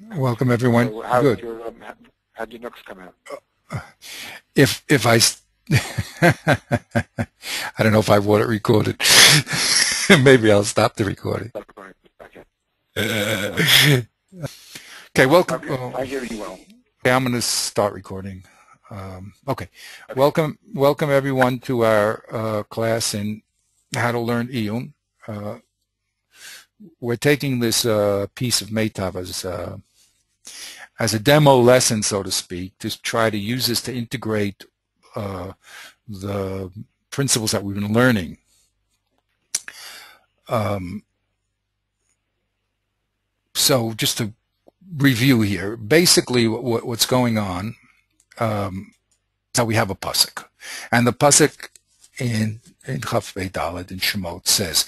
Welcome, everyone. So Good. how'd your nooks come out? If I, I don't know if I want it recorded. Maybe I'll stop the recording. Stop recording. Okay. Okay, welcome. Okay, I hear you well. Okay, I'm going to start recording. Okay, Okay. welcome everyone to our class in how to learn Iyun. We're taking this piece of Meitav as a demo lesson, so to speak, to try to use this to integrate the principles that we've been learning. So just to review here, basically what's going on, now we have a pasuk, and the pasuk in Chaf Beit Daled in Shemot says,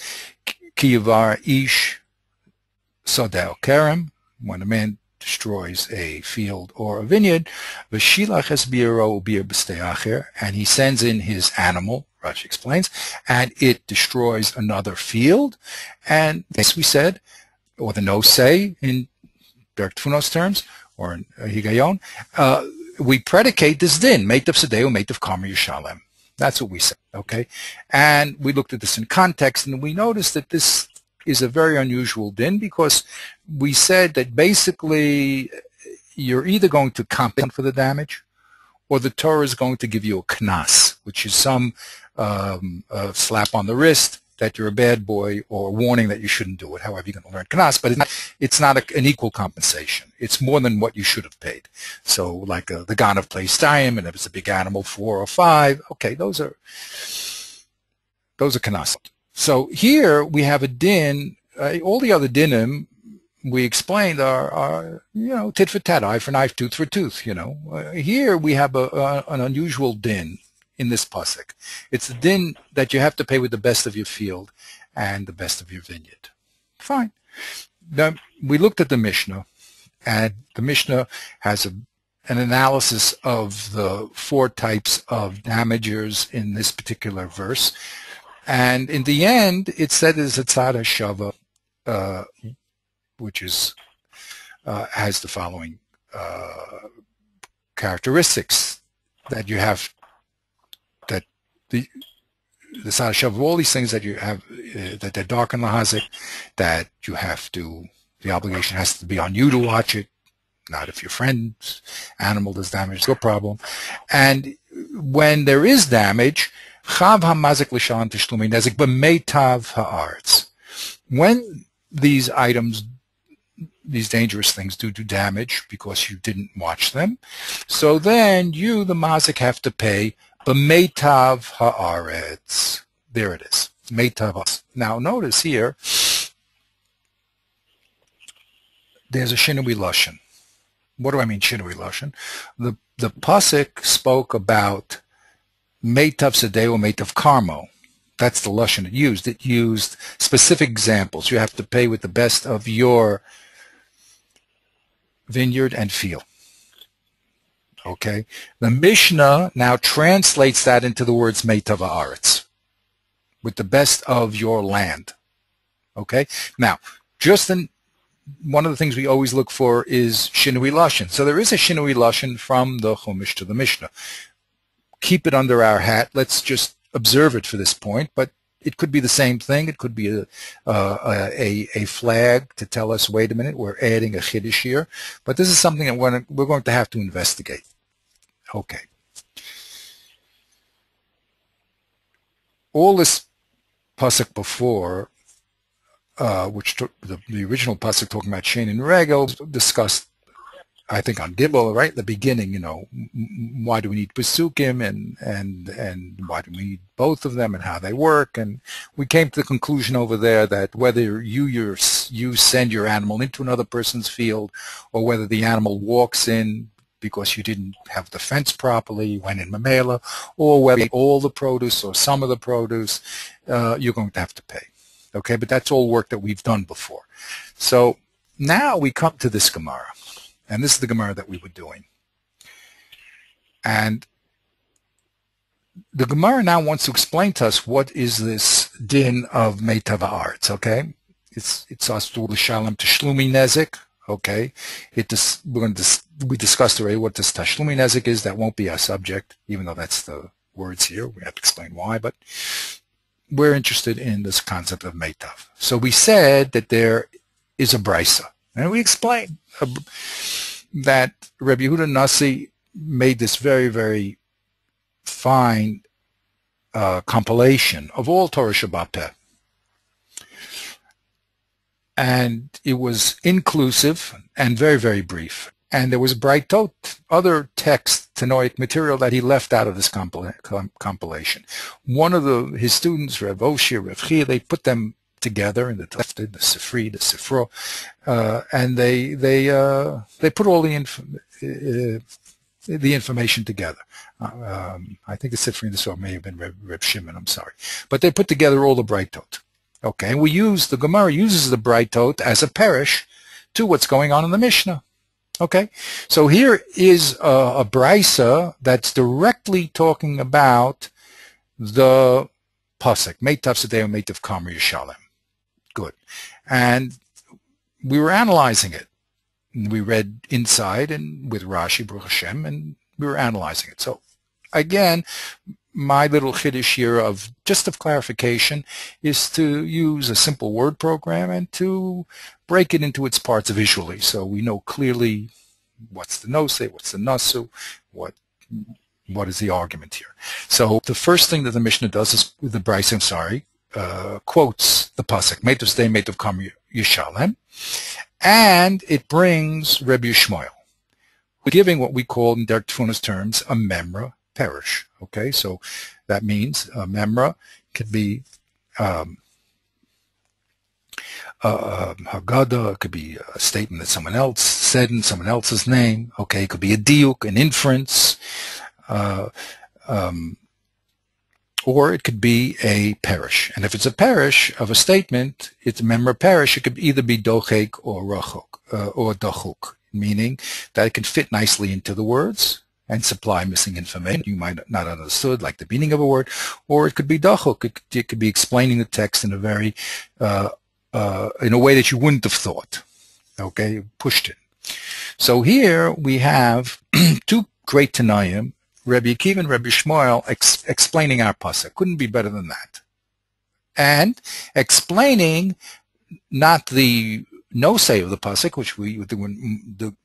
Ki yavar ish sodeh kerem, when a man destroys a field or a vineyard, v'shilach es bi'ero u'bir b'stei acher, and he sends in his animal, Rashi explains, and it destroys another field, and this we said, or the no say in Derek Tfunos terms, or in Higayon, we predicate this din, meitav sedeu, meitav karma yishalem. That's what we said, okay? And we looked at this in context, and we noticed that this is a very unusual din because we said that basically you're either going to compensate for the damage or the Torah is going to give you a knas, which is some slap on the wrist that you're a bad boy or a warning that you shouldn't do it, however you're going to learn knas, but it's not an equal compensation. It's more than what you should have paid. So like the Ganav plays time, and if it's a big animal, 4 or 5, okay, those are knas. So here we have a din. All the other dinim we explained are tit for tat, eye for knife, tooth for tooth. Here we have an unusual din in this pasuk. It's a din that you have to pay with the best of your field and the best of your vineyard. Fine. Now we looked at the Mishnah, and the Mishnah has an analysis of the 4 types of damagers in this particular verse. And in the end, it said it's a tzad hashava, which is has the following characteristics that you have, that the tzad hashava, all these things that you have, that they're dark and lahazik, that you have to, the obligation has to be on you to watch it, not if your friend's animal does damage, no problem. And when there is damage, Chav hamazik l'shalom tishlumi nezik b'meitav ha'aretz. When these items, these dangerous things, do damage because you didn't watch them, so then you, the mazik, have to pay b'meitav ha'aretz. There it is, meitav. Now notice here, there's a shinui lashon. What do I mean shinui lashon? The pasuk spoke about meitav sedeu, meitav karmo. That's the lashon it used. It used specific examples. You have to pay with the best of your vineyard and field. Okay. The Mishnah now translates that into the words meitav haaretz, with the best of your land. Okay. Now, one of the things we always look for is shinui lashon. So there is a shinui lashon from the Chumash to the Mishnah. Keep it under our hat. Let's just observe it for this point, but it could be the same thing. It could be a flag to tell us, wait a minute, we're adding a chiddush here. But this is something that we're going to have to investigate. Okay. All this pasuk before, which the original pasuk talking about Shein and Regel, discussed, I think, on Gimel, right at the beginning, why do we need Pesukim and why do we need both of them and how they work. And we came to the conclusion over there that whether you send your animal into another person's field, or whether the animal walks in because you didn't have the fence properly, went in mamela, or whether all the produce or some of the produce, you're going to have to pay. Okay, but that's all work that we've done before. So now we come to this Gemara. And this is the Gemara that we were doing. And the Gemara now wants to explain to us what is this din of meitav haaretz, okay? It's asur l'shalom tishlumi nezik, Okay, we discussed already what this tashlumi nezek is. That won't be our subject, even though that's the words here. We have to explain why, but we're interested in this concept of meitav. So we said that there is a brisa, and we explained that Rabbi Yehuda Nasi made this very, very fine compilation of all Torah Shabbat Peh. And it was inclusive and very, very brief. And there was Braitot, other text, Tanoic material that he left out of this compilation. One of his students, Rav Oshir, Rav Chia, they put them together in the Tefta, the Sifri, the Sifro, and they put all the information together. I think the Sifri and the Sifro may have been Reb Shimon, I'm sorry. But they put together all the Braitot. Okay, and the Gemara uses the Braitot as a perish to what's going on in the Mishnah. Okay, so here is a brisa that's directly talking about the pasuk, Meitav Sedeo, Meitav Karma Yishalem. Good. And we were analyzing it. We read inside and with Rashi, Baruch Hashem, and we were analyzing it. So again, my little chiddush here of clarification is to use a simple word program and to break it into its parts visually, so we know clearly what's the nosei, what's the nasu, what is the argument here. So the first thing that the Mishnah does is, with the Bryce, quotes the pasuk, Meitav Sedei, Meitav Karma Yishalem, and it brings Rebbe Yishmael, giving what we call in Derek Tfuna's terms a memra perish. Okay, so that means a memra could be Haggadah, it could be a statement that someone else said in someone else's name. Okay, it could be a diuk, an inference, or it could be a perish. And if it's a perish of a statement, it's a memra perish. It could either be dochek or rachok or dachuk, meaning that it can fit nicely into the words and supply missing information you might not have understood, like the meaning of a word, or it could be dachuk. It could be explaining the text in a very in a way that you wouldn't have thought. Okay, pushed it. So here we have two great Tanayim, Rabbi Akiva and Rabbi Shmuel, explaining our pasuk. Couldn't be better than that. And explaining not the no-say of the pasuk, which the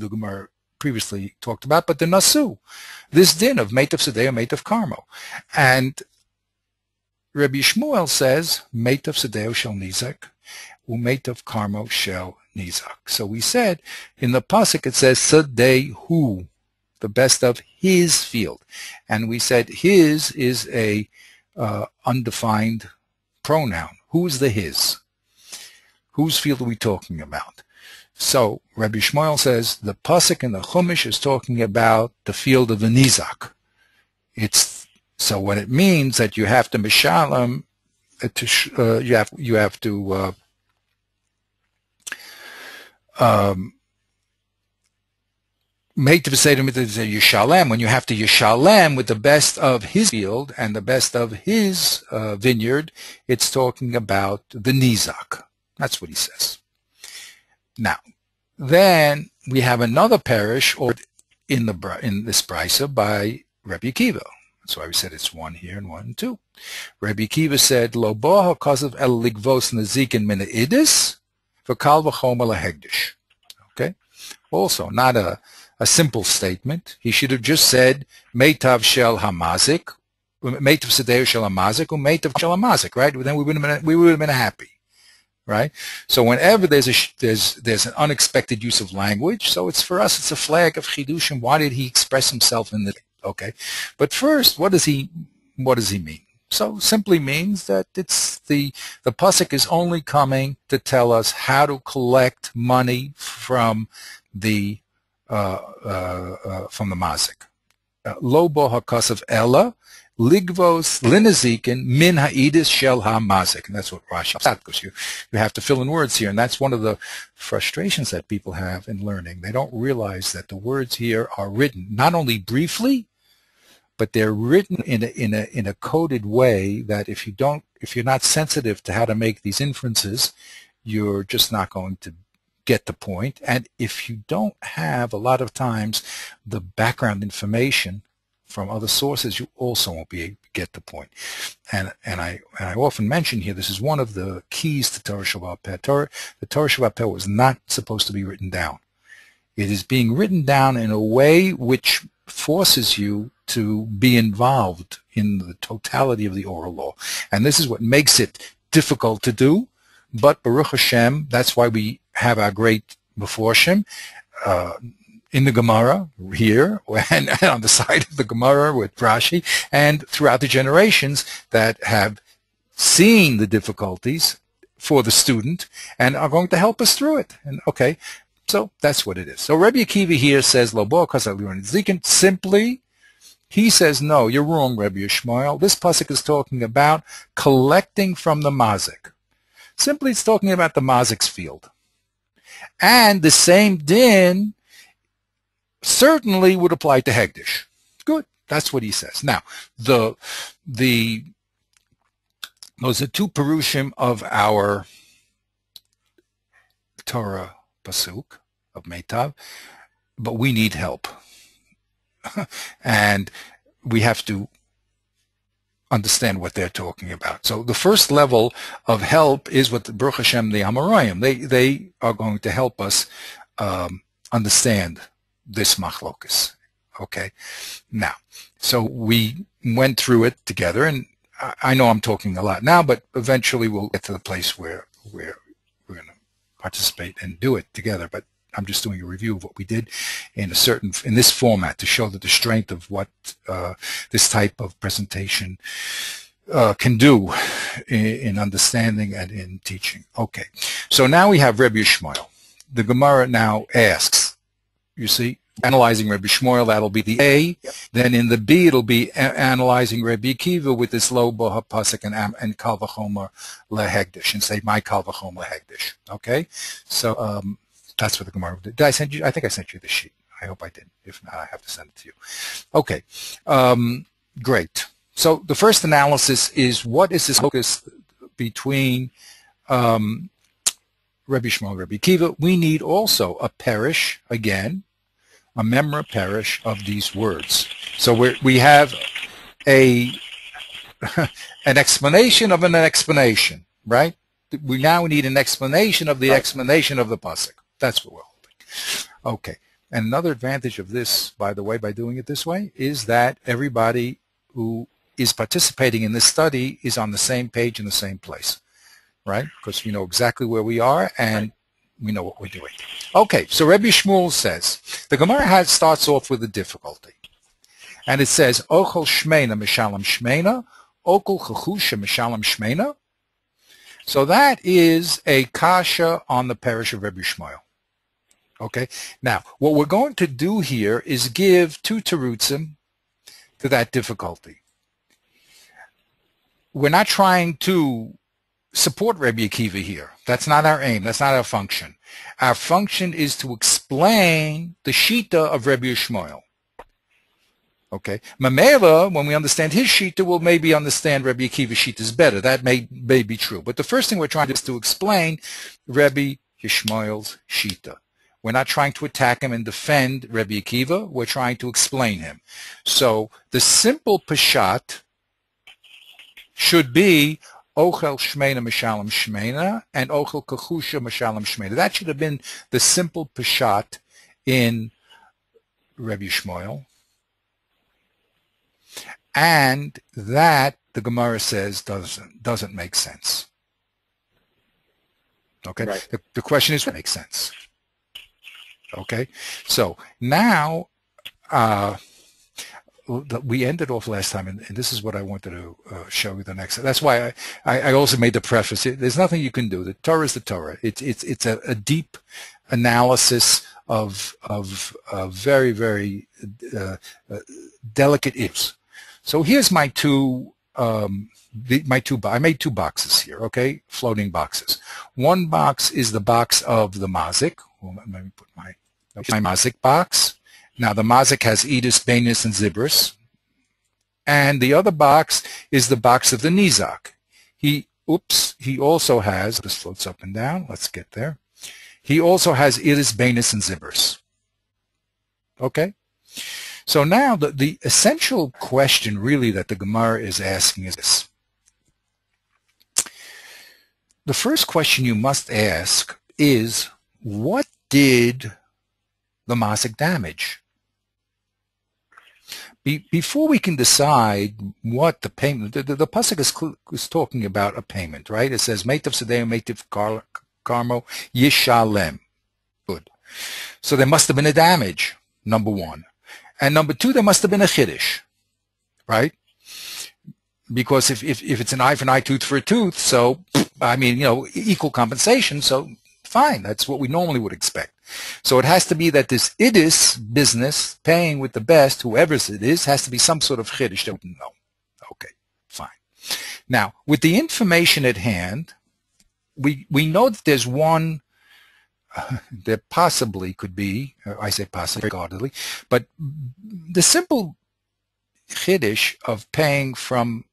Gemara previously talked about, but the nasu, this din of Meitav Sedei, Meitav Karmo. And Rabbi Shmuel says, Meitav Sedei shel nizak, u'Meitav Karmo shel nizak. So we said, in the pasuk it says, Sedei hu, the best of his field. And we said his is a undefined pronoun. Who's the his? Whose field are we talking about? So Rabbi Shmuel says the pasuk in the Chumash is talking about the field of the nizak. So when it means that you have to mishalem, you have to make the Yishalem, when you have to Yishalem with the best of his field and the best of his vineyard, it's talking about the nizak. That's what he says. Now, then we have another parish or in this brisa by Rabbi Akiva. That's why we said it's one here and one and two. Rabbi Akiva said, Lo bo hakasav el ligvos nazikin min ha'idis v'kal v'chomer lahegdish. Okay? Also, not a simple statement. He should have just said, Meitav shel hamazik, Meitav sedeu shel hamazik, or Meitav shel hamazik, right? Then we would have been happy. Right? So whenever there's an unexpected use of language, so for us it's a flag of chidushim. Why did he express himself in the okay? But first, what does he mean? So simply means that it's the pasuk is only coming to tell us how to collect money from the mazik. Lo bo hakasav ella ligvos linazikin min ha'idis shel ha'mazik. And that's what Rashi said, because you have to fill in words here. And that's one of the frustrations that people have in learning. They don't realize that the words here are written not only briefly, but they're written in a coded way that if you're not sensitive to how to make these inferences, you're just not going to get the point. And if you don't have a lot of times the background information from other sources, you also won't be able to get the point. And I often mention here, this is one of the keys to Torah Sheba'al Peh. The Torah Sheba'al Peh was not supposed to be written down. It is being written down in a way which forces you to be involved in the totality of the oral law. And this is what makes it difficult to do. But Baruch Hashem, that's why we have our great Meforshim in the Gemara here, and on the side of the Gemara with Rashi, and throughout the generations that have seen the difficulties for the student and are going to help us through it. And okay, so that's what it is. So Rabbi Akiva here says, Lo bo kasaliron zikin. Simply, he says, no, you're wrong, Rabbi Yishmael. This pasuk is talking about collecting from the mazik. Simply, it's talking about the mazik's field. And the same din certainly would apply to Hegdish. Good. That's what he says. Now, those are two perushim of our Torah pasuk of Meitav, but we need help. And we have to understand what they're talking about. So the first level of help is what the Baruch Hashem, the Amoraim. They are going to help us understand this machlokus. Okay. Now, so we went through it together, and I know I'm talking a lot now, but eventually we'll get to the place where we're going to participate and do it together. But I'm just doing a review of what we did in this format to show that the strength of what this type of presentation can do in understanding and in teaching. Okay, so now we have Rabbi Yishmael. The Gemara now asks, you see, analyzing Rabbi Yishmael, that'll be the A. Yep. Then in the B, it'll be analyzing Rabbi Akiva with this Lo bo hapasik and Kal v'chomer lehegdish, and say my Kal v'chomer lehegdish. Okay, so that's what the Gemara did. Did I send you? I think I sent you the sheet. I hope I did. If not, I have to send it to you. Okay, great. So the first analysis is, what is this focus between Rabbi Yishmael and Rabbi Akiva? We need also a parish, again, a memra parish of these words. So we have an explanation of an explanation, right? We now need an explanation of the explanation of the pasuk. That's what we're holding. Okay. And another advantage of this, by the way, by doing it this way, is that everybody who is participating in this study is on the same page in the same place, right? Because we know exactly where we are and we know what we're doing. Okay, so Rabbi Shmuel says, the Gemara starts off with a difficulty. And it says, Ochel Shmeina Mishalem Shmeina, Okul Chachusha Mishalem Shmeina. So that is a kasha on the parish of Rabbi Shmuel. Okay, now what we're going to do here is give two terutzim to that difficulty. We're not trying to support Rabbi Akiva here. That's not our aim. That's not our function. Our function is to explain the shita of Rabbi Yishmael. Okay, Mamela, when we understand his shita, we'll maybe understand Rabbi Akiva's shita is better. That may be true. But the first thing we're trying to do is to explain Rabbi Yishmael's shita. We're not trying to attack him and defend Rabbi Akiva. We're trying to explain him. So the simple peshat should be Ochel Shmeina Mishalem Shmeina and Ochel Kachusha Mishalem Shmeina. That should have been the simple peshat in Rabbi Yishmael. And that, the Gemara says, doesn't make sense. Okay? Right. The question is, what makes sense? Okay? So now, we ended off last time, and this is what I wanted to show you the next. That's why I also made the preface. There's nothing you can do. The Torah is the Torah. It's a deep analysis of very, very delicate issues. So here's my I made two boxes here, okay, floating boxes. One box is the box of the mazik. Well, let me put my mazik box. Now the mazik has edus, beinus, and zibris. And the other box is the box of the nizak. He also has, this floats up and down, let's get there. he also has iris, beinus, and zibris. Okay? So now the essential question really that the Gemara is asking is this. The first question you must ask is, what did the mazik damage? Before we can decide what the payment, the pasuk is talking about a payment, right? It says, Meitav Sadeo, Meitav Karmo, Yishalem. Good. So there must have been a damage, number one. And number two, there must have been a chiddush, right? Because if it's an eye for an eye, tooth for a tooth, so, I mean, you know, equal compensation, so fine, that's what we normally would expect. So it has to be that this idis business, paying with the best, whoever it is, has to be some sort of chiddush that we know. Okay, fine. Now, with the information at hand, we know that there's one, there possibly could be, I say possibly, guardedly, but the simple chiddush of paying from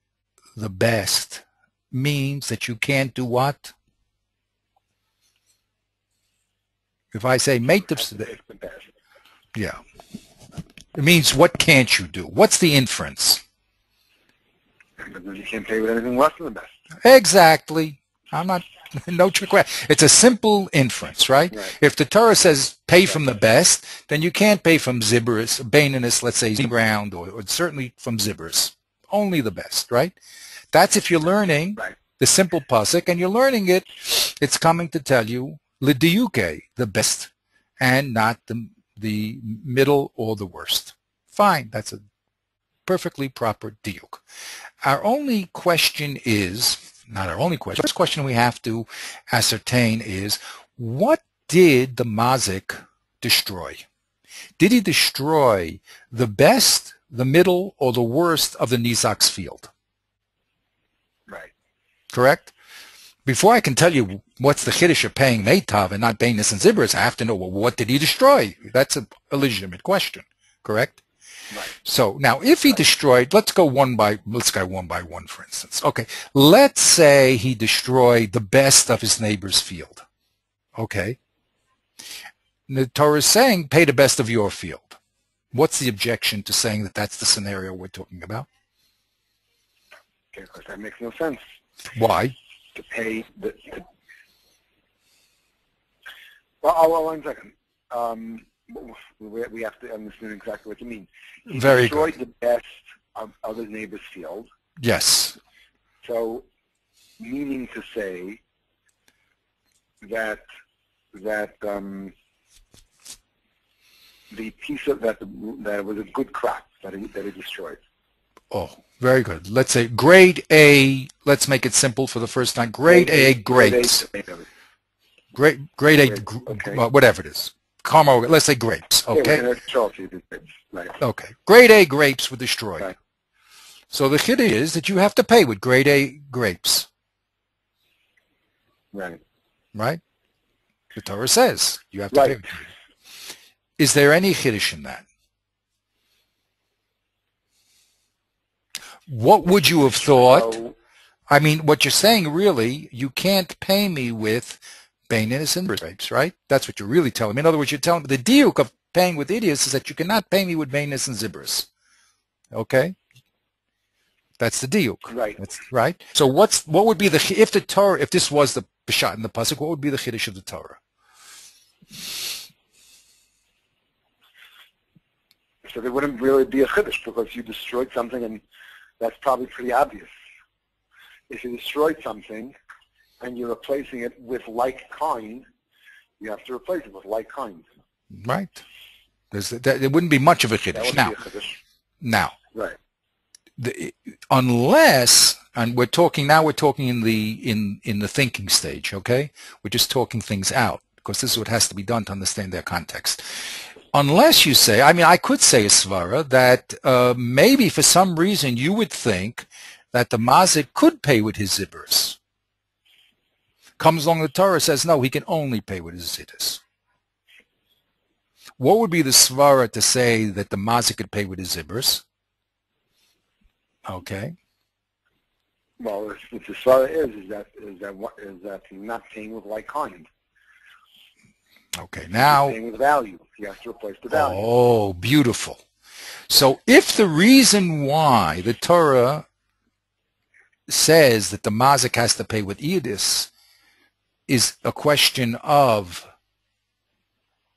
the best means that you can't do what? If I say Meitav Sadeo, yeah, it means what can't you do? What's the inference? You can't pay with anything less than the best. Exactly. I'm not, no trick. It's a simple inference, right? If the Torah says pay from the best, then you can't pay from zibris, beinus, let's say ground, or certainly from zibris. Only the best, right? That's if you're learning the simple pasuk, and you're learning it, it's coming to tell you l'diyuke, the best, and not the middle or the worst. Fine, that's a perfectly proper diyuk. Our only question is, not our only question, the first question we have to ascertain is, what did the mazik destroy? Did he destroy the best, the middle, or the worst of the nizak's field? Right. Correct? Before I can tell you what's the chiddush of paying Meitav and not beinus and zibris, I have to know, well, what did he destroy? That's a legitimate question, correct? Right. So now, if he destroyed, let's go one by one, for instance. Okay, let's say he destroyed the best of his neighbor's field. Okay, the Torah is saying, pay the best of your field. What's the objection to saying that that's the scenario we're talking about? Okay, of course, that makes no sense. Why? To pay well, one second. We have to understand exactly what you mean. He Very destroyed good. the best of his neighbor's field. Yes. So, meaning to say that the piece of that was a good crop that he destroyed. Oh, very good. Let's say grade A, let's make it simple for the first time, grade A grapes. Grade A, Okay. whatever it is. Caramel, let's say grapes, okay? Right. Okay. Grade A grapes were destroyed. Right. So the chiddush is that you have to pay with grade A grapes. Right. Right? The Torah says you have to Right. pay with grade A. Is there any chiddush in that? What would you have thought? So, I mean, what you're saying really, you can't pay me with beinus and grapes, right? That's what you're really telling me. In other words, you're telling me the diuk of paying with idiots is that you cannot pay me with beinus and zibris. Okay? That's the diuk. right. That's right. So what would be if the Torah, if this was the Peshat in the pasuk, what would be the chiddush of the Torah? So there wouldn't really be a chiddush because you destroyed something, and that's probably pretty obvious. If you destroyed something and you're replacing it with like kind, you have to replace it with like kind. Right. There wouldn't be much of a That chiddush. wouldn't Now, be a chiddush. now, Right. unless, and we're talking in the thinking stage, okay? We're just talking things out because this is what has to be done to understand their context. Unless you say, I mean, I could say a svara that maybe for some reason you would think that the mazik could pay with his ziburs. Comes along the Torah, says no, he can only pay with his zidus. What would be the svara to say that the mazik could pay with his ziburs? Okay. Well, what the svara is that he's not paying with like kind. Okay, He's now, paying with value. He has to replace the value. oh, beautiful. So if the reason why the Torah says that the mazik has to pay with idis is a question of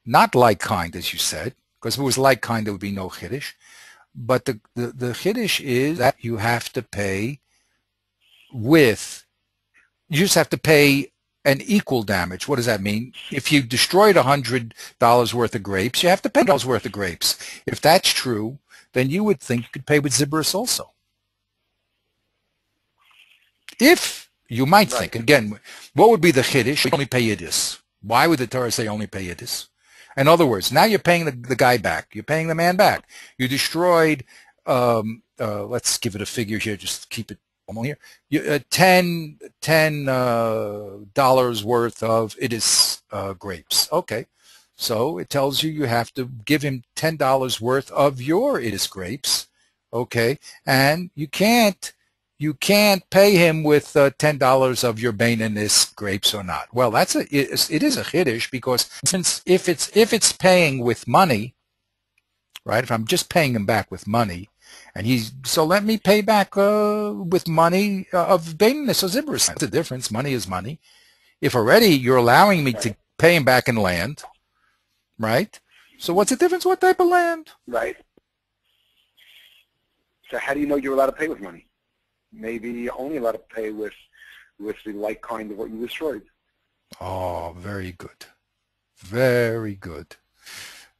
not like kind, as you said, because if it was like kind, there would be no chiddush. But the chiddush is that you have to pay with, you just have to pay an equal damage. What does that mean? If you destroyed $100 worth of grapes, you have to pay $100 worth of grapes. If that's true, then you would think you could pay with Zibris also. If you might think, again, what would be the chiddush? Only pay Yidis. Why would the Torah say only pay Yidis? In other words, now you're paying the guy back. You're paying the man back. You destroyed, let's give it a figure here, just keep it normal here. $10 worth of Yidis grapes. Okay. So it tells you have to give him $10 worth of your Yidis grapes. Okay. And you can't pay him with $10 of your Baininist grapes or not. Well, it is a chiddush, because since if it's paying with money, right? If I'm just paying him back with money, and so let me pay back with money of Baininist or Zibris. That's the difference. Money is money. If already you're allowing me to pay him back in land, right? So what's the difference? What type of land? Right. So how do you know you're allowed to pay with money? Maybe you're only allowed to pay with the like kind of what you destroyed. Oh, very good. Very good.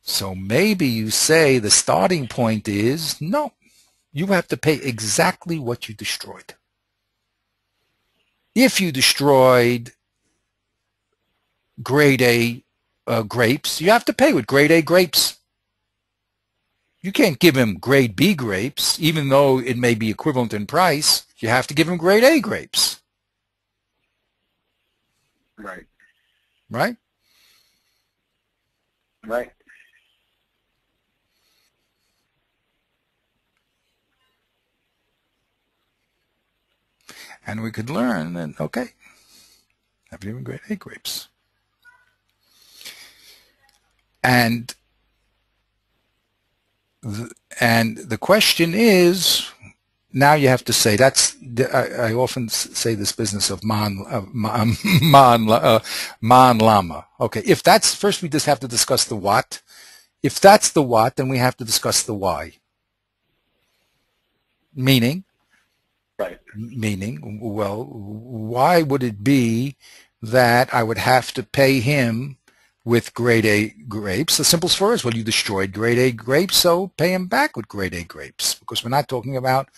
So maybe you say the starting point is, no, you have to pay exactly what you destroyed. If you destroyed grade A grapes, you have to pay with grade A grapes. You can't give him grade B grapes, even though it may be equivalent in price. You have to give him grade A grapes. Right. Right? Right. And we could learn that, okay, have to give him grade A grapes. And the question is, now you have to say, I often say this business of man lama. Okay, if that's, first we just have to discuss the what. If that's the what, then we have to discuss the why. Meaning, well, why would it be that I would have to pay him with grade A grapes? The simple story is, well, you destroyed grade A grapes, so pay him back with grade A grapes, because we're not talking about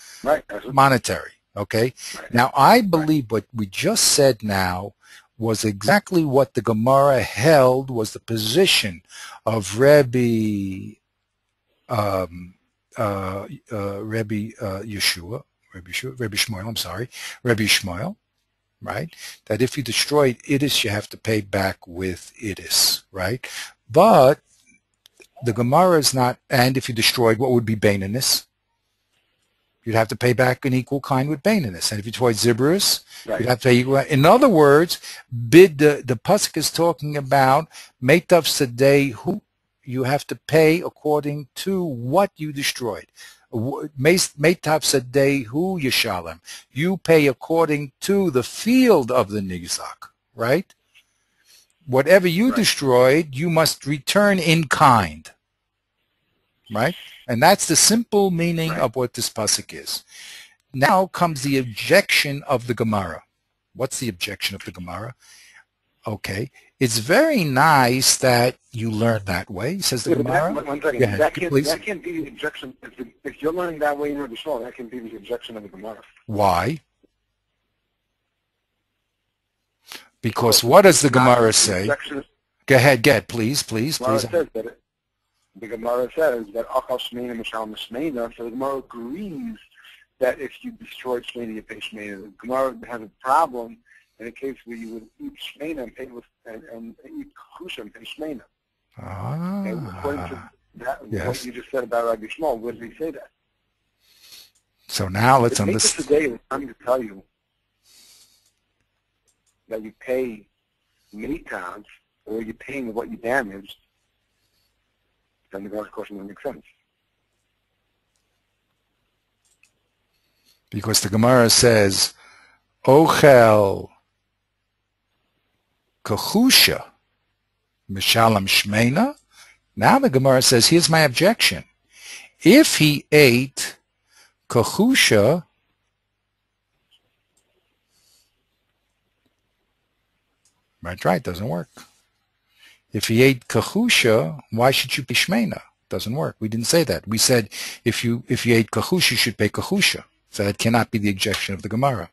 monetary. Okay. Right. Now, I believe what we just said now was exactly what the Gemara held was the position of Rebbe Shmuel, right? That if you destroyed Idis, you have to pay back with Idis, right? But the Gemara is not, and if you destroyed, what would be Baininus? You'd have to pay back an equal kind with Baininus. And if you destroyed Zibris, you'd have to pay equal. In other words, the Pasuk is talking about Meitav Sadeh, who you have to pay according to what you destroyed. Meitav Sadeh hu Yeshalem. You pay according to the field of the Nizak, right? Whatever you destroyed, you must return in kind, right? And that's the simple meaning of what this pasuk is. Now comes the objection of the Gemara. What's the objection of the Gemara? Okay, it's very nice that you learn that way, says the Gemara. One second. Yeah, that can't be the objection. If you're learning that way in the Shmuel, that can be the objection of the Gemara. Why? Because what does the Gemara say? Go ahead, please. The Gemara says that Achal Shmeina Mishal Mishmeina, so the Gemara agrees that if you destroyed Shmeina, you pay Shmeina. The Gemara has a problem in a case where you would eat Shmeina and pay with and eat Kusha and pay Shmeina. And according to that, what you just said about Rabbi Shmuel, where did he say that? So now let's understand. Today is time to tell you that you pay Meitav or you're paying with what you damaged, then the Gemara's question doesn't make sense. Because the Gemara says, Ochel Kahusha Mishalam Shmeina. Now the Gemara says, here's my objection. If he ate Kahusha, right, doesn't work. If he ate Kahusha, why should you pay Shmeina? Doesn't work. We didn't say that. We said if you ate Kahusha, you should pay Kahusha. So that cannot be the objection of the Gemara.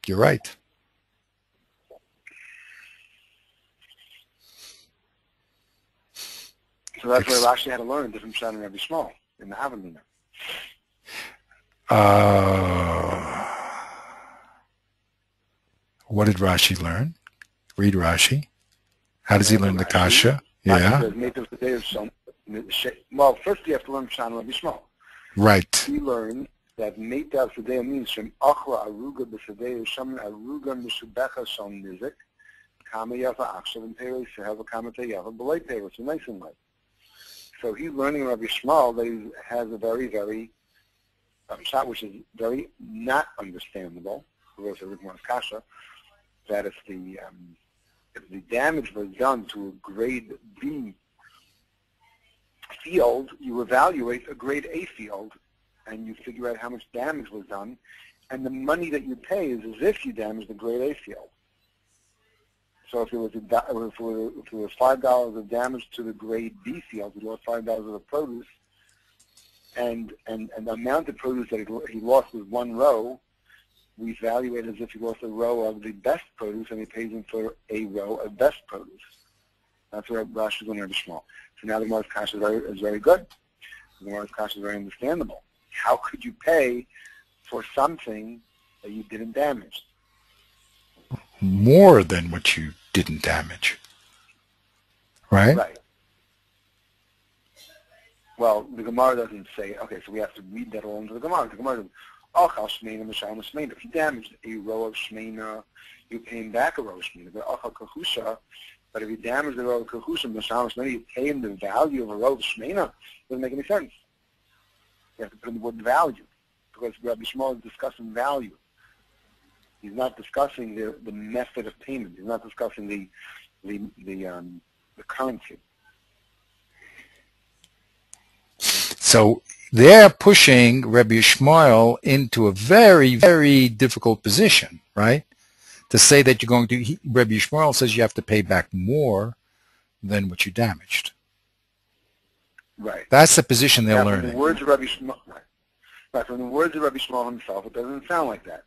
You're right. So that's where Rashi had to learn a different pshat in Rabbi Shmuel in the Havamina. What did Rashi learn? Read Rashi. How does he learn the kasha? Yeah. Well, first you have to learn pshat in Rabbi Shmuel. Right. He learned that Meitav Sadeh means from Achra Aruga B'Sadeh Shaman Aruga Mishubecha Shom Nizik Kama Yafa Achshav and Peiros Shehava Kama Teyafa B'Lei Peiros and nice and light. So he's learning Rabbi Shmuel that he has a very, very shot which is very not understandable for those who read kasha, that if the damage was done to a grade B field, you evaluate a grade A field and you figure out how much damage was done, and the money that you pay is as if you damaged the grade A field. So if it was $5 of damage to the grade B field, he lost $5 of the produce, and the amount of produce that he lost was one row, we evaluate as if he lost a row of the best produce, and he pays him for a row of best produce. That's where Rashi is going to Rabbi Shmuel. So now the Gemara's kasha is very good. The Gemara's kasha is very understandable. How could you pay for something that you didn't damage? More than what you didn't damage. Right? Right. Well, the Gemara doesn't say, okay, so we have to read that all into the Gemara. The Gemara says, if you damaged a row of Shmeina, you pay him back a row of Shmeina. But if you damage the row of Kahusha, you pay him the value of a row of Shmeina. It doesn't make any sense. You have to put in the word value, because Rabbi Shmuel is discussing value. He's not discussing the method of payment. He's not discussing the currency. So they're pushing Rabbi Shmuel into a very, very difficult position, right? To say that you're going to, Rabbi Shmuel says you have to pay back more than what you damaged. Right. That's the position they're learning. From the words of Rabbi Shmuel, right. From the words of Rabbi Shmuel himself, it doesn't sound like that.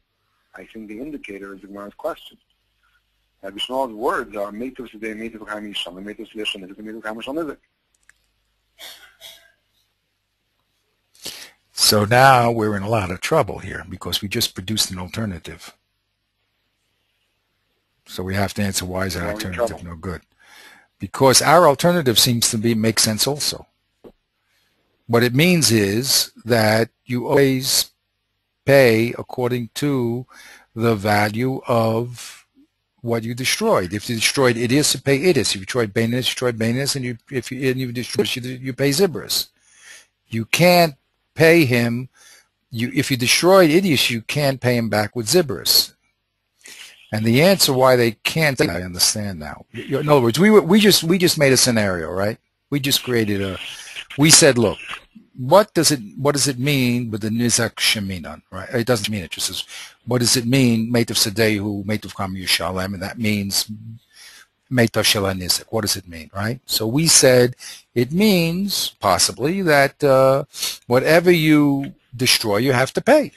I think the indicator is the Gemara's question. Rabbi Shmuel's words are Meitav Sadeh, Meitav Chaim Yisham, Meitav Sadeh Shanizik, Meitav Chaim Shanizik. So now we're in a lot of trouble here because we just produced an alternative. So we have to answer, why is that alternative no good? Because our alternative seems to make sense also. What it means is that you always pay according to the value of what you destroyed. If you destroyed Idis, you pay Idis. If you destroyed Bainis, you destroyed Bainis, and if you destroyed, you pay Zibris. You can't pay him. If you destroyed Idis, you can't pay him back with Zibris. And the answer why they can't, I understand now. In other words, we just made a scenario, right? We just created we said, look, what does it mean with the Nizak Sheminan, right? It doesn't mean it, just says, what does it mean, Meitav Sadehu, Meitav Kam Yushalem, and that means Meitav Shela Nizak. What does it mean, right? So we said it means, possibly, that whatever you destroy, you have to pay.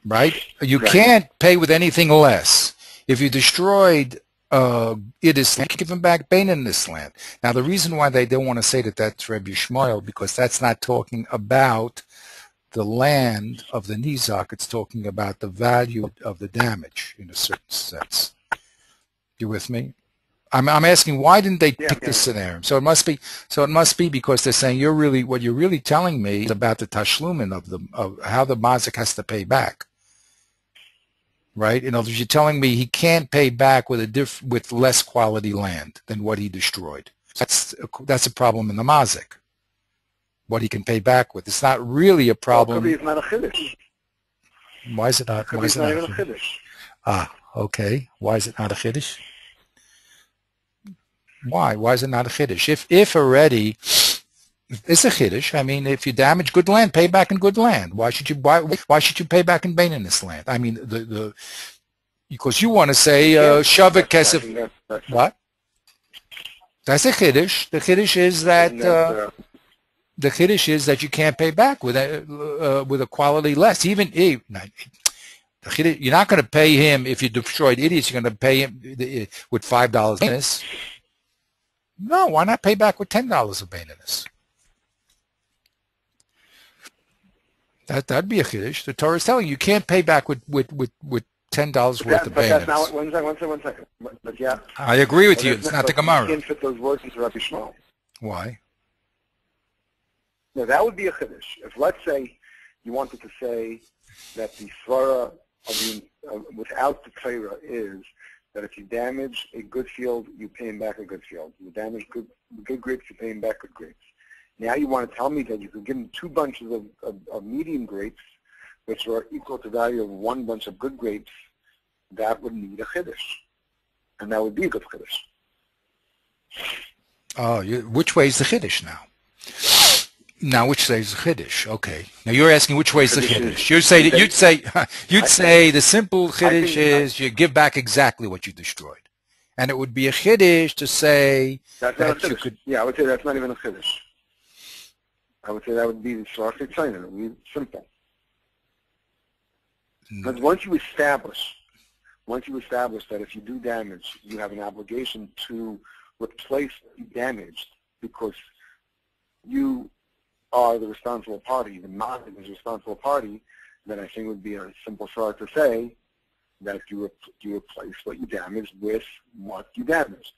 Right? You can't pay with anything less. If you destroyed Idis land, give them back Bain in this land. Now, the reason why they don't want to say that that's Rabbi Shmuel, because that's not talking about the land of the Nizak. It's talking about the value of the damage in a certain sense. You with me? I'm asking, why didn't they pick this scenario? So it must be because they're saying what you're really telling me is about the tashlumin of how the mazik has to pay back. right? In other words, you're telling me he can't pay back with less quality land than what he destroyed. That's a problem in the mazik. What he can pay back with. It's not really a problem. Well, it's not a chiddush. Why is it not? Why is it not even a chiddush? Ah, okay. Why is it not a chiddush? Why? Why is it not a chiddush? If already it's a chiddush. I mean, if you damage good land, pay back in good land. Why should you pay back in Beinonus land? I mean, because you want to say shavik kesef. What? That's a chiddush. The chiddush is that the chiddush is that you can't pay back with a quality less. Even you're not going to pay him if you destroyed idiots. You're going to pay him with $5 Beinonus. No, why not pay back with $10 of Beinonus? That'd be a chiddush. The Torah is telling you can't pay back with $10 worth of Beinonus. That's not one second. But yeah, I agree with you. It's not the Gemara. You can't fit those words into Rabbi Shmuel. Why? No, that would be a chiddush. If, let's say, you wanted to say that the svara without the Torah is that if you damage a good field, you pay him back a good field. You damage good grapes, you pay him back good grapes. Now you want to tell me that you could give him 2 bunches of medium grapes, which are equal to the value of 1 bunch of good grapes. That would need a chiddush, and that would be a good chiddush. Oh, which way is the chiddush now? Now, which way is the chiddush? Okay. Now you're asking which way is the chiddush. You'd say the simple chiddush is you give back exactly what you destroyed, and it would be a chiddush to say that you could. Yeah, I would say that's not even a chiddush. I would say that would be the Shloshei Tzayna. It would be simple. Because once you establish that if you do damage, you have an obligation to replace the damaged because you are the responsible party, the Mazik is the responsible party, then I think it would be a simple shot to say that you replace what you damaged with what you damaged.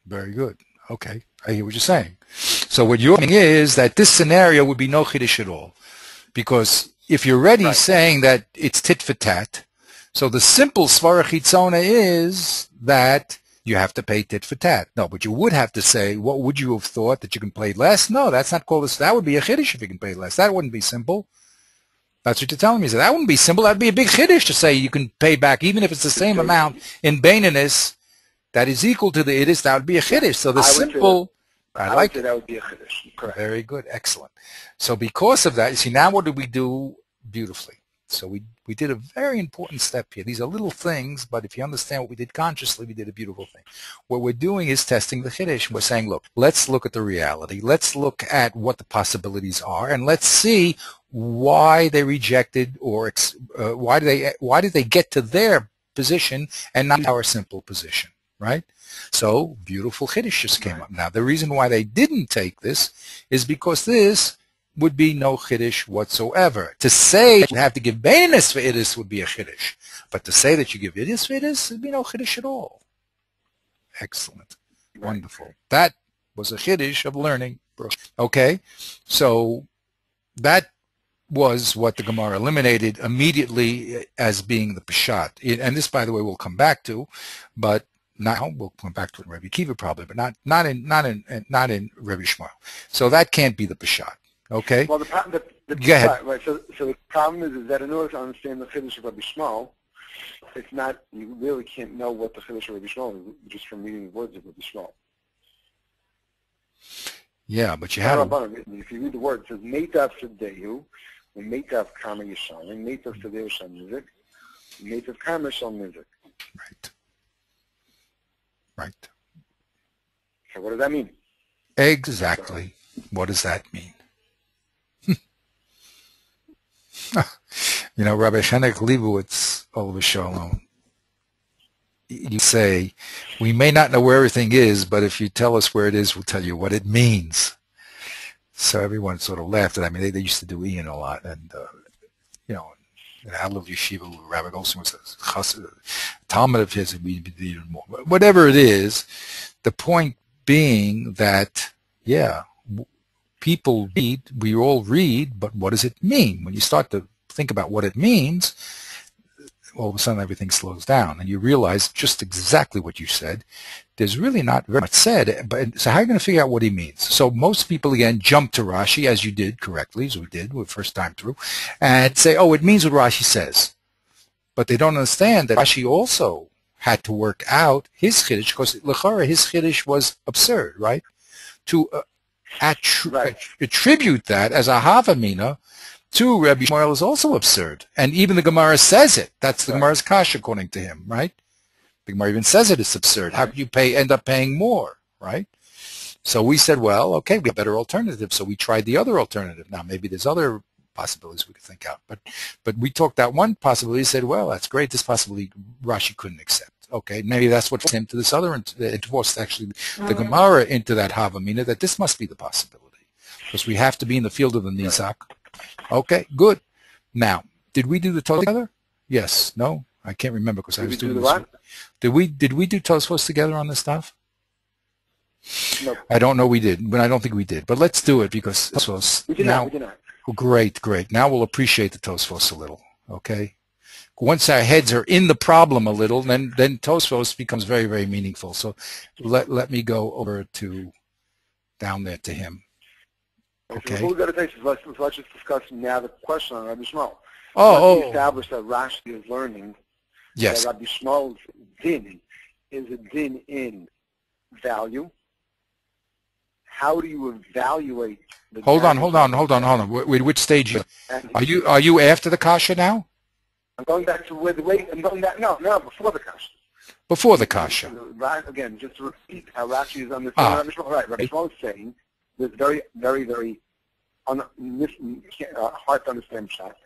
Very good. Okay, I hear what you're saying. So what you're saying is that this scenario would be no chiddush at all, because if you're already saying that it's tit for tat, so the simple svara chitzona is that you have to pay tit for tat. No, but you would have to say, what would you have thought, that you can pay less? No, that's not called this. That would be a chiddush if you can pay less. That wouldn't be simple. That's what you're telling me. So that wouldn't be simple. That'd be a big chiddush to say you can pay back, even if it's the same amount in Beinonus that is equal to the idis. That would be a chiddush. So the simple, I like it. That would be a chiddush. Correct. Very good. Excellent. So because of that, you see, now what did we do beautifully? So we did a very important step here. These are little things, but if you understand what we did consciously, we did a beautiful thing. What we're doing is testing the chiddush. We're saying, look, let's look at the reality. Let's look at what the possibilities are, and let's see why they rejected or why did they get to their position and not our simple position, right? So beautiful chiddush just came up. Now the reason why they didn't take this is because this would be no chiddush whatsoever. To say you have to give Beinonus for idus would be a chiddush, but to say that you give idus for idus would be no chiddush at all. Excellent. Wonderful. That was a chiddush of learning. Okay, so that was what the Gemara eliminated immediately as being the Peshat. And this, by the way, we'll come back to, but now we'll come back to it in Rabbi Akiva probably, but not in Rabbi Shmuel. So that can't be the Peshat. Okay. Well, go ahead. Right. So the problem is that in order to understand the chiddush of Rabbi Shmuel, it's not, you really can't know what the chiddush of Rabbi Shmuel is just from reading the words of Rabbi Shmuel. Yeah, but you have. If you read the word, it says Meitav Sedehu, Meitav Kama Yishalim, Meitav Sedehu Shal Mizik, Meitav Kama Shal Mizik. Right. Right. So what does that mean? Exactly. What does that mean? You know, Rabbi Chenek Leibowitz, Olav Shalom, you say, we may not know where everything is, but if you tell us where it is, we'll tell you what it means. So everyone sort of laughed at it. I mean, they used to do Ian a lot. And, you know, in Adlov Yeshiva, Rabbi Goldstein was a Talmud of his, and we did even more. But whatever it is, the point being that, yeah, people read, we all read, but what does it mean? When you start to think about what it means, all of a sudden everything slows down, and you realize just exactly what you said. There's really not very much said, but so how are you going to figure out what he means? So most people, again, jump to Rashi, as you did correctly, as we did the first time through, and say, oh, it means what Rashi says. But they don't understand that Rashi also had to work out his chiddush, because l'chara his chiddush was absurd, right? To attribute that as a havamina to Rabbi Shmuel is also absurd. And even the Gemara says it. That's the Gemara's kash, according to him, right? The Gemara even says it is absurd. How could you end up paying more, right? So we said, well, okay, we have a better alternative. So we tried the other alternative. Now, maybe there's other possibilities we could think out. But we talked out one possibility, said, well, that's great. This possibility Rashi couldn't accept. Okay, maybe that's what forced him to this other, it forced actually the Gemara into that havamina, that this must be the possibility. Because we have to be in the field of the Nizak. Okay, good. Now, did we do the Tosfos together? Yes. No? I can't remember because I was doing this. Did we do Tosfos together on this stuff? No. I don't know we did, but I don't think we did. But let's do it because Tosfos. We did not. Oh, great. Now we'll appreciate the Tosfos a little. Okay? Once our heads are in the problem a little, then Tosfos becomes very, very meaningful. So let me go over to down there to him. Okay. Before we go to Tosfos, let's just discuss now the question on Rabbi Shmuel. We established that Rashi is learning yes. that Rabbi Shmuel's din is a din in value. How do you evaluate the Hold on. Which stage are you after the kasha now? I'm going back to where the way I'm going back. No, before the kasha. Before the kasha. Again, just to repeat how Rashi is understanding Rabbi Shmuel. Right, Rabbi Shmuel is saying there's very, very, very hard to understand shot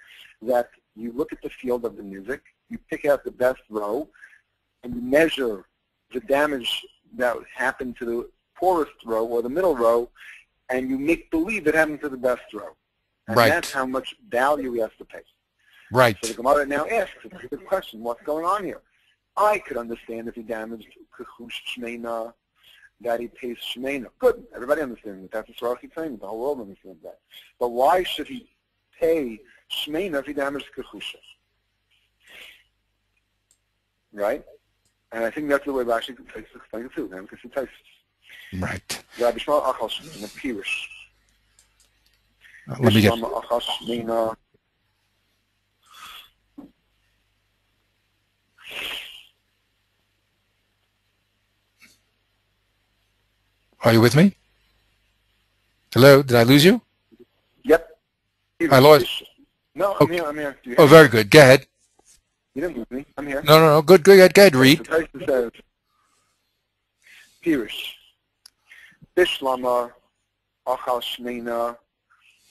that you look at the field of the music, you pick out the best row, and you measure the damage that happened to the poorest row or the middle row, and you make believe it happened to the best row. And right. That's how much value he has to pay. Right. So the Gemara now asks, it's a good question, what's going on here? I could understand if he damaged Kechush Shmeina, that he pays Shmeina. Good, everybody understands that. That's what Rashi is saying, the whole world understands that. But why should he pay Shmeina if he damaged Kechusha? Right? And I think that's the way Rashi explains it too. Right. Rabbi Shmuel Achal Shmeina Pirish. Let me get... Achal Shmeina. Are you with me? Hello, did I lose you? Yep. I lost. No, I'm here. Oh, very good. Go ahead. You didn't lose me. I'm here. No. Good. Go ahead, read. The text says, Pirish. Bishlama, Achal Shmeina,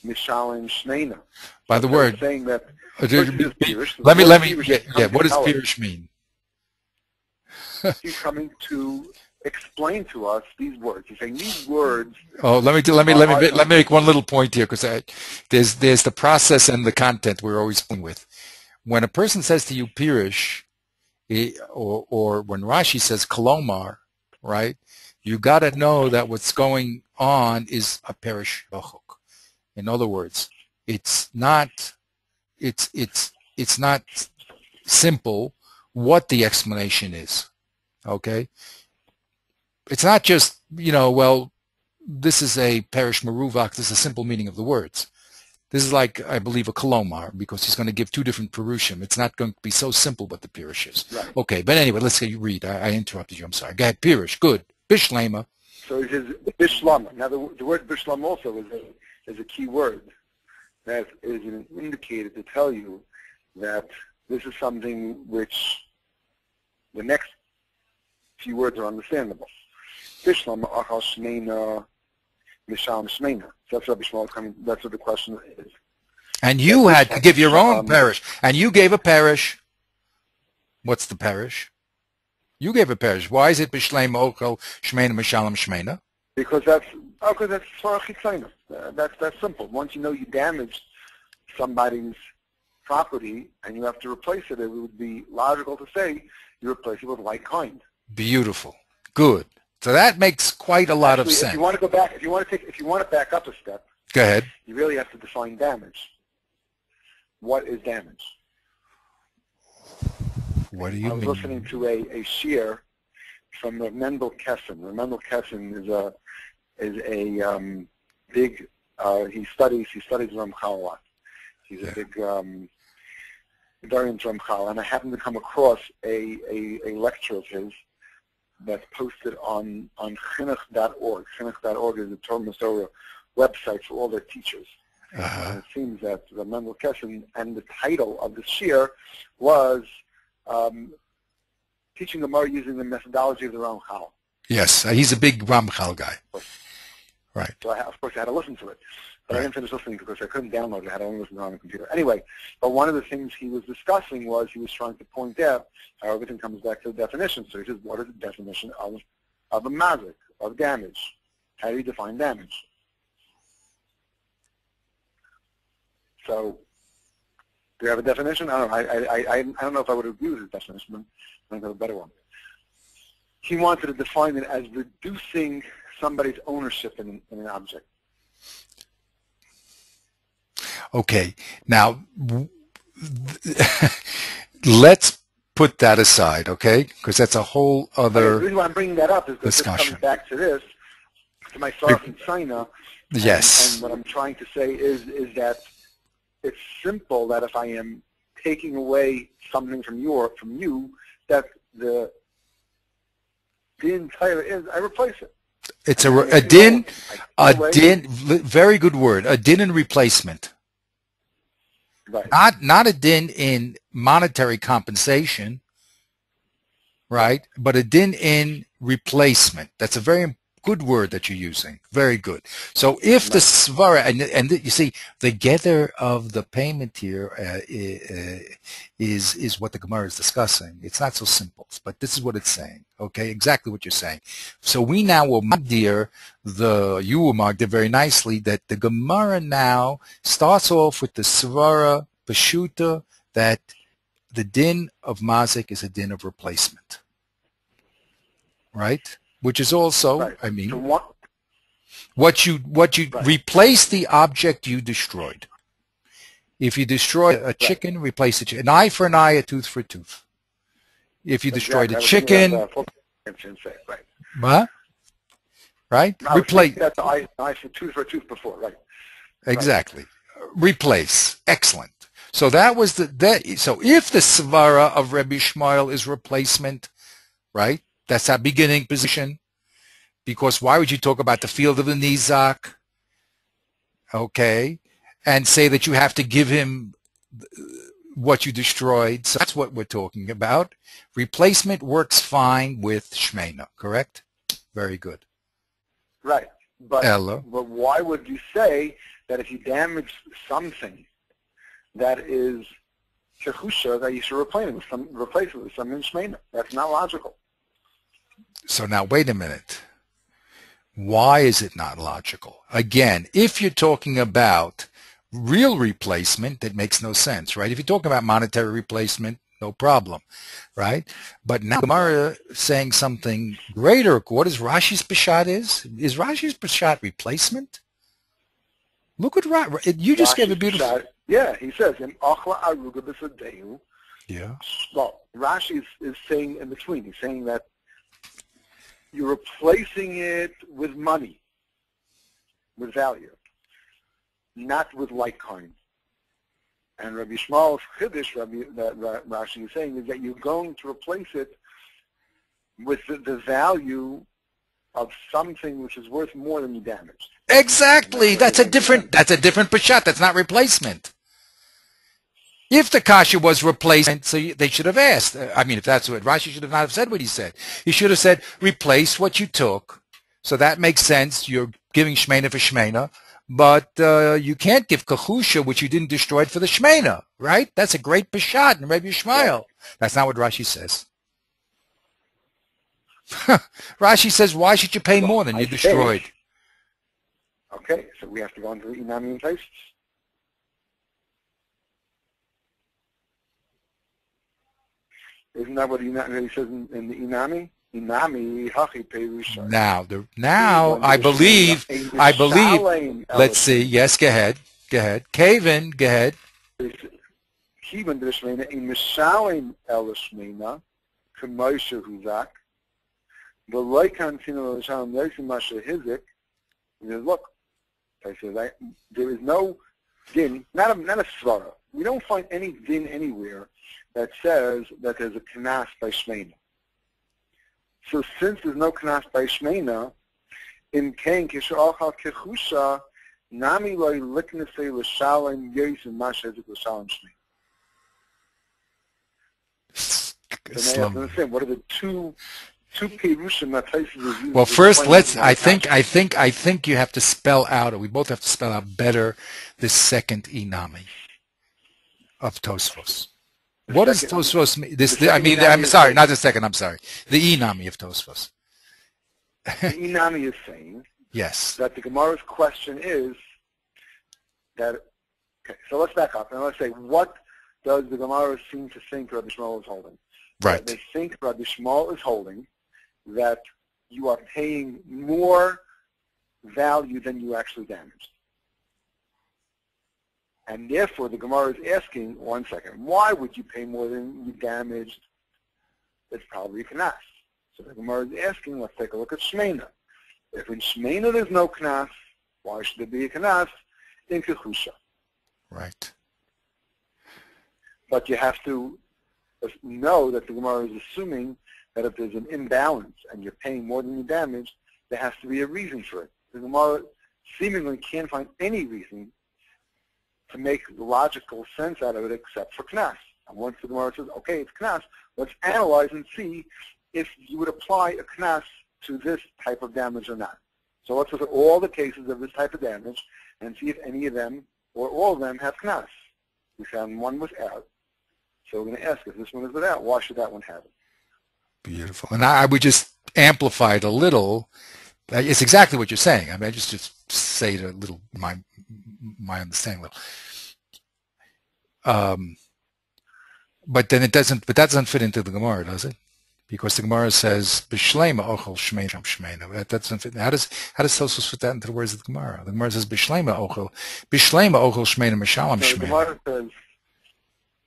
Mishalim Shmeina. By the word. Saying that. Let me. What does Pirish mean? He's coming to explain to us these words. He's saying these words. Oh, let me make one little point here, because there's the process and the content we're always playing with. When a person says to you Pirish, or when Rashi says Kolomar, right? You got to know that what's going on is a perish bachuk. In other words, it's not simple what the explanation is. Okay. It's not just, well, this is a perish maruvak, this is a simple meaning of the words. This is like, I believe, a kolomar, because he's going to give two different perushim. It's not going to be so simple what the pirush is. Right. Okay, but anyway, let's say you read. I interrupted you, I'm sorry. Go ahead, pirush, good. Bishlema. So it says bishlama. Now the word bishlama also is a key word that is an indicator to tell you that this is something which the next few words are understandable. Bishlama, achal shmeina, misham shmeina. That's what Rabbi Shmuel coming. That's what the question is. And you had to give your own parish, and you gave a parish. What's the parish? You gave a parish. Why is it b'shleim ochel shmeina mishalem shmeina? Because that's svarah chitzayna. That's simple. Once you know you damaged somebody's property and you have to replace it, it would be logical to say you replace it with like kind. Beautiful. Good. So that makes quite a lot of sense. If you want to go back, if you want to back up a step, go ahead. You really have to define damage. what is damage? What do you I was mean? listening to a shiur from Rav Mendel Kessin. Rav Mendel Kessin is a big, he studies Ramchal a lot. He's a big, very into Ramchal. And I happened to come across a lecture of his that's posted on chinuch.org. Chinuch.org is the Torah Masorah website for all their teachers. And it seems that Rav Mendel Kessin, and the title of the shiur was teaching Gemara using the methodology of the Ramchal. Yes, he's a big Ramchal guy. Right. So of course I had to listen to it. But I didn't finish listening because I couldn't download it. I had to only listen on the computer. Anyway, but one of the things he was discussing was he was trying to point out how everything comes back to the definition. So he says, what is the definition of a mazik, of damage? How do you define damage? So, do you have a definition? I don't know. I don't know if I would agree with his definition, but I think I have a better one. He wanted to define it as reducing somebody's ownership in an object. Okay, now let's put that aside, okay? Because that's a whole other The reason why I'm bringing that up is because it comes back to this, to my Sarf in China. Yes. And what I'm trying to say is that it's simple that if I am taking away something from you, that the entire is I replace it. It's a din, very good word, a din in replacement. Right. Not a din in monetary compensation, right? But a din in replacement. That's a very good word that you're using. Very good. So if the svara, and you see, the gather of the payment here is what the Gemara is discussing. It's not so simple, but this is what it's saying. Okay, exactly what you're saying. So we now will magdir you will magdir very nicely that the Gemara now starts off with the svara pashuta that the din of mazik is a din of replacement, right? Which is also, right. I mean, So what you right. replace the object you destroyed. If you destroy a chicken, replace the chicken. An eye for an eye, a tooth for a tooth. If you destroyed a chicken, right? what? Right? Replace. That's eye for tooth before, right? Exactly. Right. Replace. Excellent. So that was so if the svara of Rebbe Shmuel is replacement, right? That's our beginning position. Because why would you talk about the field of the Nizak? Okay. And say that you have to give him what you destroyed. So that's what we're talking about. Replacement works fine with Shmeina, correct? Very good. Right. But why would you say that if you damage something that is Shechusha, that you should replace it with something Shmeina? That's not logical. So now wait a minute. Why is it not logical? Again, if you're talking about real replacement, that makes no sense, right? If you're talking about monetary replacement, no problem, right? But now Gemara saying something greater. What is Rashi's Peshat is? Is Rashi's Peshat replacement? Look at Rashi. You just gave a beautiful... Peshat, yeah, he says, in Achla Aruga B'Sadehu. Yeah. Well, Rashi is saying in between. He's saying that you're replacing it with money, with value, not with like coin. And Rabbi Shmuel's Chiddush, that Rashi is saying, is that you're going to replace it with the value of something which is worth more than you damaged. Exactly. That's a different Peshat. That's not replacement. If the kasha was replacement, so they should have asked. I mean, if that's what Rashi should have not have said what he said. He should have said, replace what you took. So that makes sense. You're giving Shmeina for Shmeina. But you can't give Kahusha, which you didn't destroy it for the Shmeina, right? That's a great Peshat in Rebbe Shmuel. That's not what Rashi says. Rashi says, why should you pay more than you destroyed? Okay, so we have to go into the Inami and Taisus. Isn't that what he says in the Inami? Inami, Hachi Perusha. Now, I believe, let's see, yes, go ahead. Kevin, go ahead. Kiban de Shmeina in Mishalim El Shmeina, Kamosha Huzak, the Laikan Tino Mishalim Yosim Masha Hizik. He says, look, I said, there is no din, not a svara. We don't find any din anywhere that says that there's a kanas by Shmeina. So since there's no kanas by Shmeina, in Kain Kishalcha Kechusha, Nami loy liknasei l'shalem yosim masha hizik l'shalem Shmeina. So now you have to understand, what are the two pirushim that Taisus is using? Well, first, I think you have to spell out, or we both have to spell out better, the second inami of Tosfos. What does Tosfos mean? I'm sorry, not the second. I'm sorry, the inami of Tosfos. The inami is saying, yes, that the Gemara's question is that. Okay, so let's back up and let's say, what does the Gemara seem to think Rabbi Shmuel is holding? Right. They think Rabbi Shmuel is holding that you are paying more value than you actually damaged. And therefore, the Gemara is asking, one second, why would you pay more than you damaged? It's probably a knas. So the Gemara is asking, let's take a look at Shmeina. If in Shmeina there's no knas, why should there be a knas in Kechusha? Right. But you have to know that the Gemara is assuming that if there's an imbalance and you're paying more than you damaged, there has to be a reason for it. The Gemara seemingly can't find any reason to make logical sense out of it except for knas. And once the Gemara says, okay, it's knas, let's analyze and see if you would apply a knas to this type of damage or not. So let's look at all the cases of this type of damage and see if any of them or all of them have knas. We found one without. So we're going to ask, if this one is without, why should that one have it? Beautiful. And I would just amplify it a little. It's exactly what you're saying. I mean, I just say it a little, my understanding a little. But then that doesn't fit into the Gemara, does it? Because the Gemara says, B'shleima ochel shmeina shmeina. That doesn't fit. How does Tosfos fit that into the words of the Gemara? The Gemara says, B'shleima ochel shmeina mishalam shmeina. The Gemara says,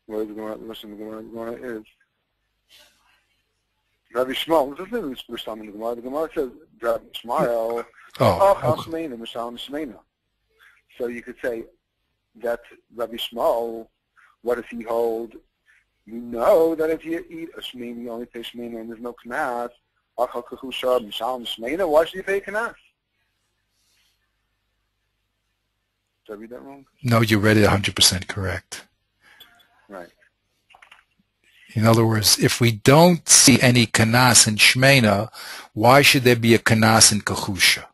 where the Gemara, listen, the Gemara is, Rabbi Shmuel, this isn't B'shleima in the Gemara. The Gemara says, Rabbi Shmuel, ochel shmeina mishalam shmeina. So you could say that Rabbi Shmuel, what does he hold? You know that if you eat a shmeina, you only pay shmeina and there's no knas. Achal kachusha mishalim shmeina. Why should you pay knas? Did I read that wrong? No, you read it 100% correct. Right. In other words, if we don't see any knas in shmeina, why should there be a knas in kachusha?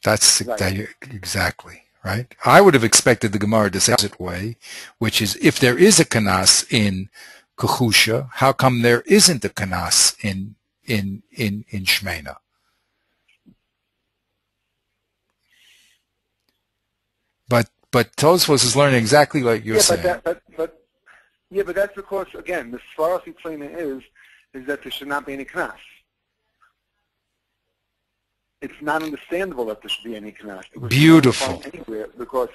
That's right. Exactly. Right? I would have expected the Gemara to say the opposite way, which is, if there is a kanas in Kechusha, how come there isn't a kanas in Shmeina? But Tosfos is learning exactly what you're saying. But that's because, again, the Svarasi claim is that there should not be any kanas. It's not understandable that there should be any knas. Beautiful. Anywhere, because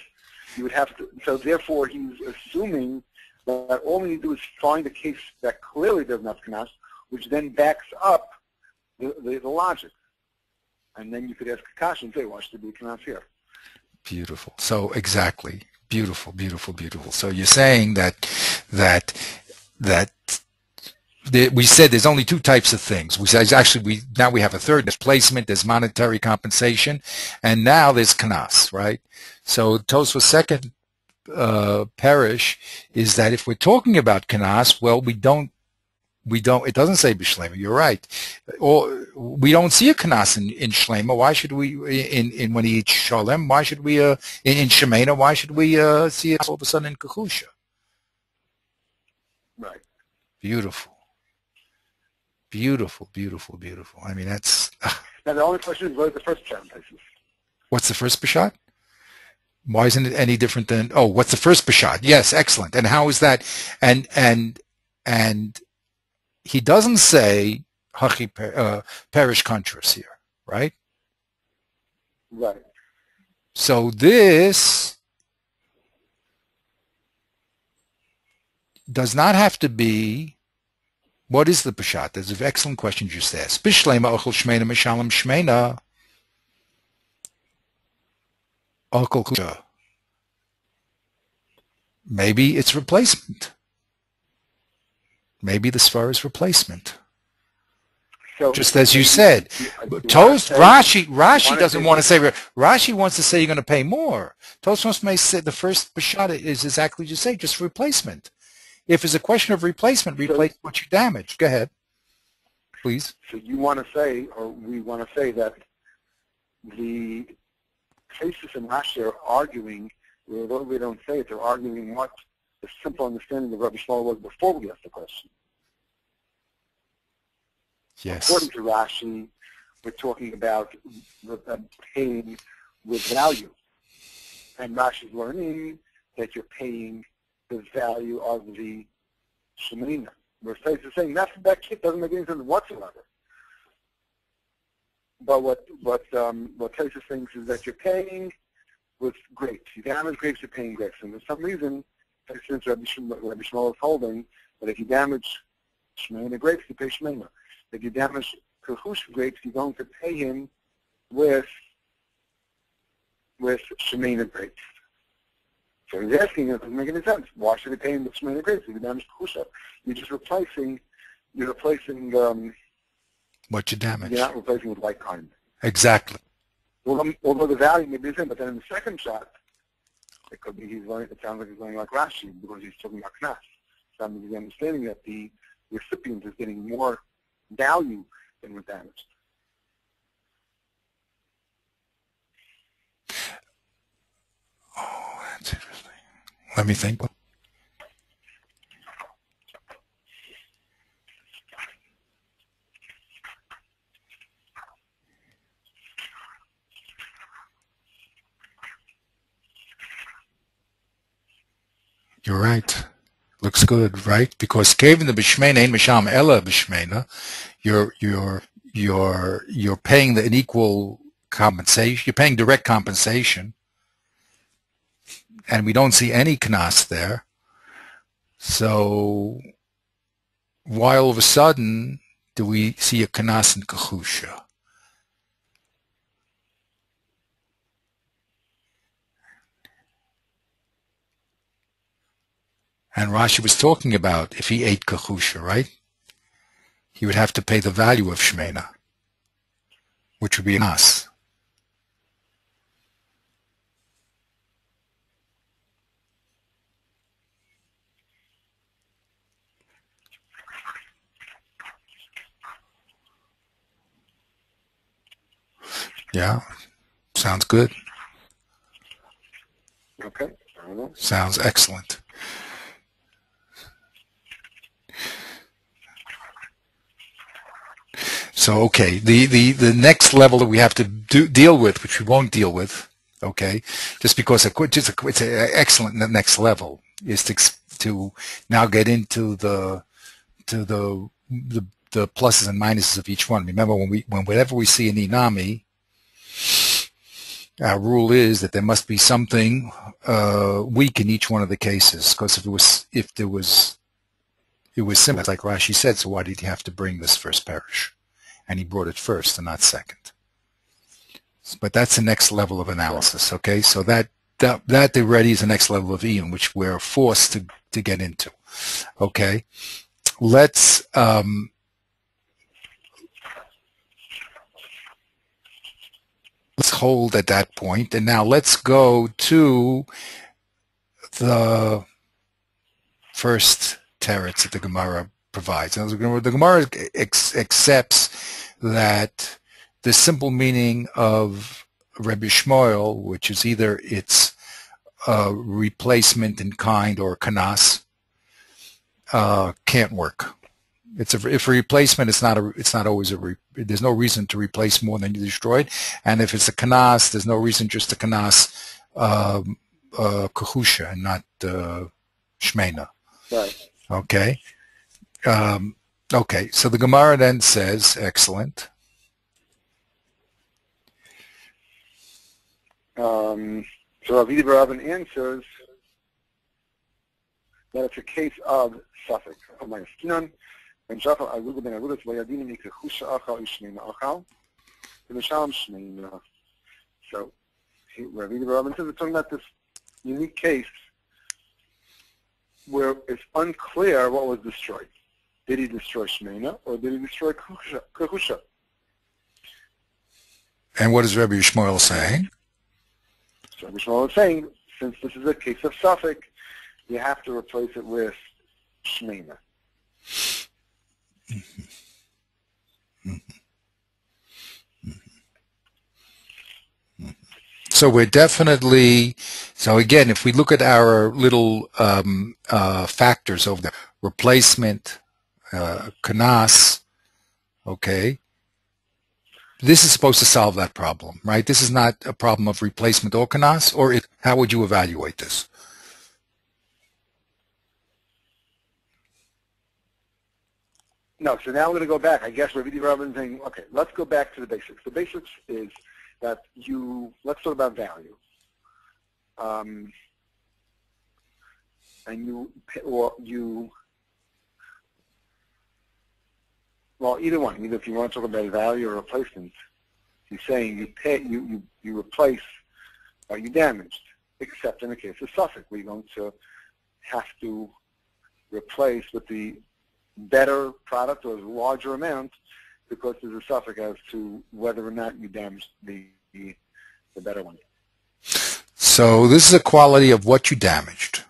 you would have to. So therefore, he's assuming that all we need to do is find a case that clearly doesn't have knas, which then backs up the logic, and then you could ask Akash and say, "Why should there be knas here?" Beautiful. So exactly. Beautiful. Beautiful. Beautiful. So you're saying that we said there's only two types of things. We said now we have a third. There's placement, there's monetary compensation, and now there's knas, right? So Tosfos' second parish is that if we're talking about knas, well, we don't. It doesn't say b'shleima. You're right. Or we don't see a knas in shleima. Why should we in when he eats shalem? Why should we in shemena? Why should we see it all of a sudden in kachusha? Right. Beautiful. Beautiful, beautiful, beautiful. I mean, that's... Now, the only question is, what is the first pshat? What's the first pshat? Why isn't it any different than... Oh, what's the first pshat? Yes, excellent. And how is that? And he doesn't say Hachi perish contras here, right? Right. So this does not have to be. What is the Peshat? There's an excellent question just asked. Bishlema ochel shmeina mishalem shmeina ochel kusha. Maybe it's replacement. Maybe the Svar is replacement. So, just as you said. Rashi doesn't want to say, Rashi wants to say you're going to pay more. Tosfos may say the first Peshat is exactly what you say, just replacement. If it's a question of replacement, replace what you damaged. Go ahead, please. So you want to say, or we want to say that the cases in Rashi are arguing, although we don't say it, they're arguing what the simple understanding of Rabbi Shmuel was before we asked the question. Yes. According to Rashi, we're talking about paying with value. And Rashi's learning that you're paying the value of the Sheminah. We're saying that kit doesn't make any sense whatsoever. But what Tosfos thinks is that you're paying with grapes. You damage grapes, you're paying grapes. And for some reason, since Rabbi Shmuel is holding that if you damage Sheminah grapes, you pay Sheminah. If you damage Kahush grapes, you're going to pay him with Sheminah grapes. So he's asking, it doesn't make any sense. Why should he pay him with Sheminah grapes if you damage Kahusha? You're just replacing what you damaged. You're not replacing with like kind. Exactly. Although the value may be the same, but then in the second shot, it could be it sounds like he's going like Rashi because he's talking about Knas. So he's understanding that the recipient is getting more value than was damaged. Oh, that's interesting. Let me think. You're right. Looks good, right? Because kevin the b'shmeina ein misham ella b'shmeina, you're paying an equal compensation. You're paying direct compensation, and we don't see any knas there. So why all of a sudden do we see a knas in Kahusha? And Rashi was talking about if he ate Kahusha, right? He would have to pay the value of Shemena, which would be knas. Yeah, sounds good. Okay. Sounds excellent. So, okay, the next level that we have to deal with, which we won't deal with, okay, just because it's an excellent next level, is to now get into the pluses and minuses of each one. Remember, whenever we see an inami, our rule is that there must be something weak in each one of the cases, because if it was similar, like Rashi said. So why did he have to bring this first parish? And he brought it first and not second. But that's the next level of analysis. Okay, so that already is the next level of Iyun, which we're forced to get into. Okay, let's hold at that point, and now let's go to the first teretz that the Gemara provides. Now, the Gemara accepts that the simple meaning of Rebbe Shmuel, which is either it's a replacement in kind or kanas, can't work. If a replacement, it's not always there's no reason to replace more than you destroyed, and if it's a kanas, there's no reason just to kanas kahusha and not shmena. Right. Okay. Okay. So the Gemara then says, excellent. So Avida Baraban answers that it's a case of suffix. So, Rabbi Rabban says we're talking about this unique case where it's unclear what was destroyed. Did he destroy Shmeina or did he destroy Kehusha? And what is Rabbi Yishmael saying? So Rabbi Yishmael is saying, since this is a case of suffix, you have to replace it with Shmeina. So we're definitely, so again, if we look at our little factors over there, replacement, kanas, okay, this is supposed to solve that problem, right? This is not a problem of replacement or kanas, or how would you evaluate this? No, so now we're going to go back. I guess Rabbi Rabban is saying, okay, let's go back to the basics. The basics is that let's talk about value. And well, either one, either if you want to talk about value or replacement, he's saying you replace or you damaged, except in the case of suffix, where you're going to have to replace with the better product or a larger amount because there's a suffix as to whether or not you damaged the better one. So this is a quality of what you damaged.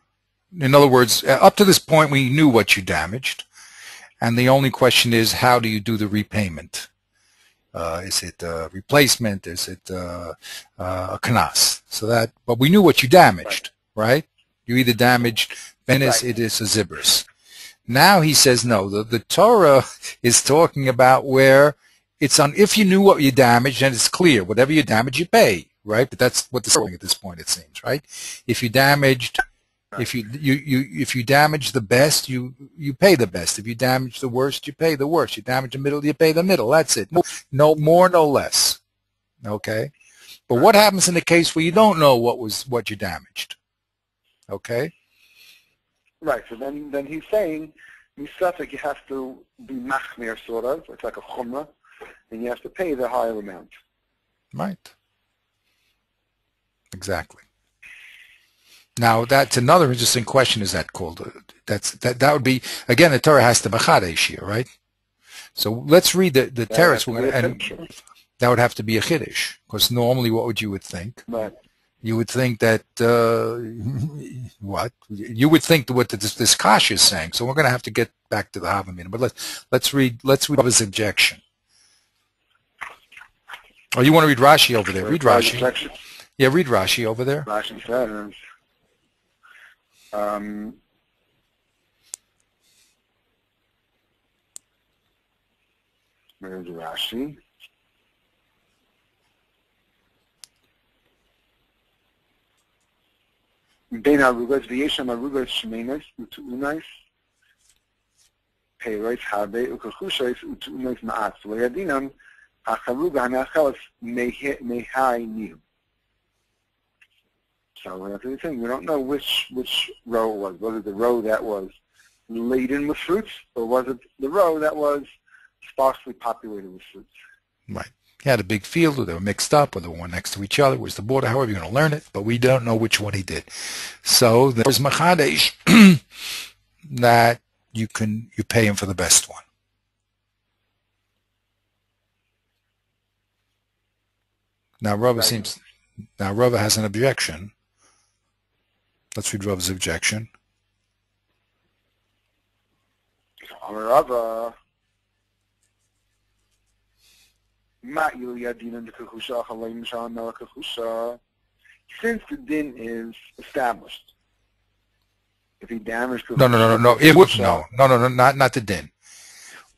In other words, up to this point we knew what you damaged, and the only question is how do you do the repayment? Is it a replacement? Is it a kanas? So that, but we knew what you damaged, right? You either damaged Benes, it is a zibris. Now he says no. The Torah is talking about where it's on. If you knew what you damaged, then it's clear. Whatever you damage, you pay, right? But that's what the saying at this point, it seems, right? If you damaged, if you damage the best, you pay the best. If you damage the worst, you pay the worst. You damage the middle, you pay the middle. That's it. No more, no less. Okay. But what happens in the case where you don't know what you damaged? Okay. Right, so then he's saying, Misafik, you have to be machmir, sort of, it's like a chumrah, and you have to pay the higher amount. Right. Exactly. Now, that's another interesting question, is that called? That would be, again, the Torah has to b'chadesh here, right? So let's read the teretz, and that would have to be a chiddush, because normally what would you would think? Right. You would think that, what? You would think what this Kash is saying. So we're going to have to get back to the Havamina. But let's read his objection. Oh, you want to read Rashi over there? Read Rashi. Yeah, read Rashi over there. Rashi says, where's Rashi? Bein harugas v'yesham harugas shmeinos u'tu'unais peiros harbe u'kachushos u'tu'unais ma'at v'yadinam hacharuga hanachelas mehai niu. So that's the thing. We don't know which row it was. Was it the row that was laden with fruits, or was it the row that was sparsely populated with fruits? Right. He had a big field, or they were mixed up, or they were one next to each other. It was the border, however you're going to learn it, but we don't know which one he did. So there's machadesh that you pay him for the best one. Now Rava has an objection. Let's read Rava's objection. Rava. Since the din is established, if he damaged no, it would no, not the din.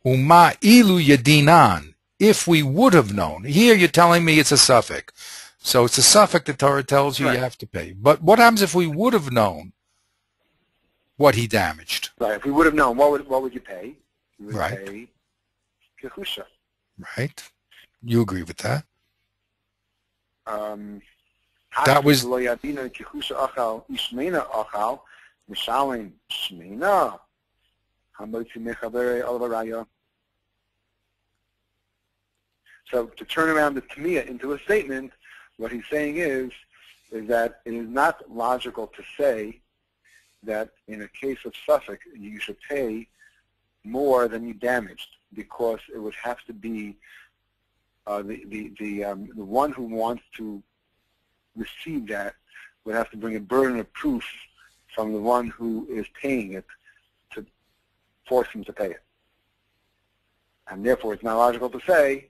Uma ilu yadinan. If we would have known, here you're telling me it's a suffix, so it's a suffix. The Torah tells you you have to pay. But what happens if we would have known what he damaged? Right. If we would have known, what would you pay? You would right. Pay kehusha. Right. You agree with that? That was Mishalim Shmina Hamotzi Mechavere Olavaraya. So to turn around the Tamiyah into a statement, what he's saying is that it is not logical to say that in a case of Suffolk you should pay more than you damaged, because it would have to be the one who wants to receive that would have to bring a burden of proof from the one who is paying it to force him to pay it. And therefore it's not logical to say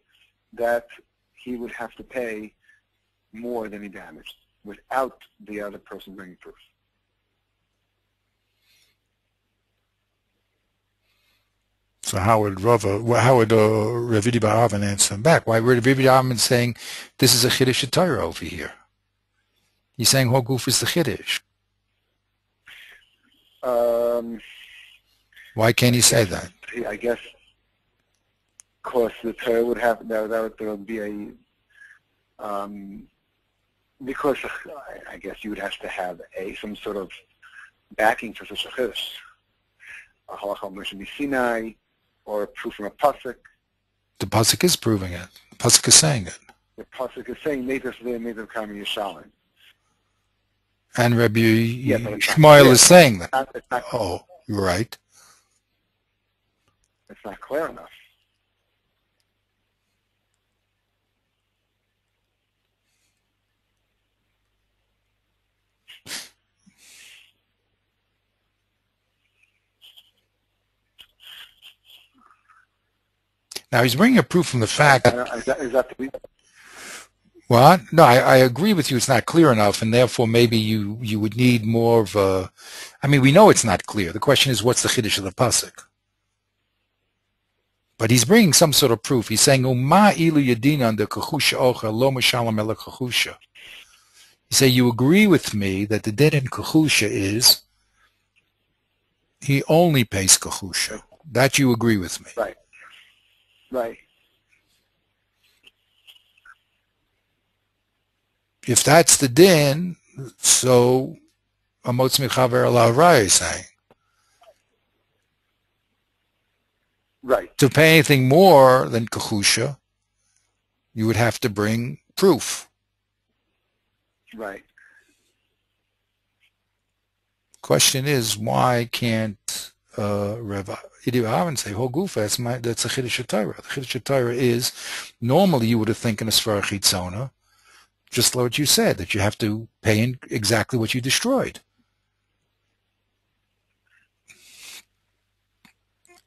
that he would have to pay more than he damaged without the other person bringing proof. So how would Ravidi Ba'avan answer him back? Why would Ravidi Ba'avan saying this is a Chiddush Torah over here? He's saying Hoguf is the Chiddush. Why can't he say that? I guess because the Torah would have there would be a because I guess you would have to have some sort of backing for such a Chiddush, a Halacha Moshe Sinai, or a proof from a pasuk. The pasuk is proving it. The pasuk is saying it. The pasuk is saying Neitas Neitas Kami Yishalim. And Rabbi Shmuel is saying that. Oh, you're right. It's not clear enough. Now he's bringing a proof from the fact that... Is that the... What? No, I agree with you. It's not clear enough, and therefore maybe you would need more of a... I mean, we know it's not clear. The question is, what's the chiddush of the pasuk? But he's bringing some sort of proof. He's saying, "Uma ilu yadina de kachusha ocha lo mishalem ela kachusha." He say, you agree with me that the din in kachusha is he only pays kachusha. That you agree with me. Right. Right. If that's the din, so Amotz Michaver Alavraya is saying. Right. To pay anything more than Kachusha, you would have to bring proof. Right. Question is, why can't Rav Idi Ba'avan say, Hogufa, that's a Chiddush Torah. The Chiddush Torah is, normally you would have think in a Sfara Chitzona, just like what you said, that you have to pay in exactly what you destroyed.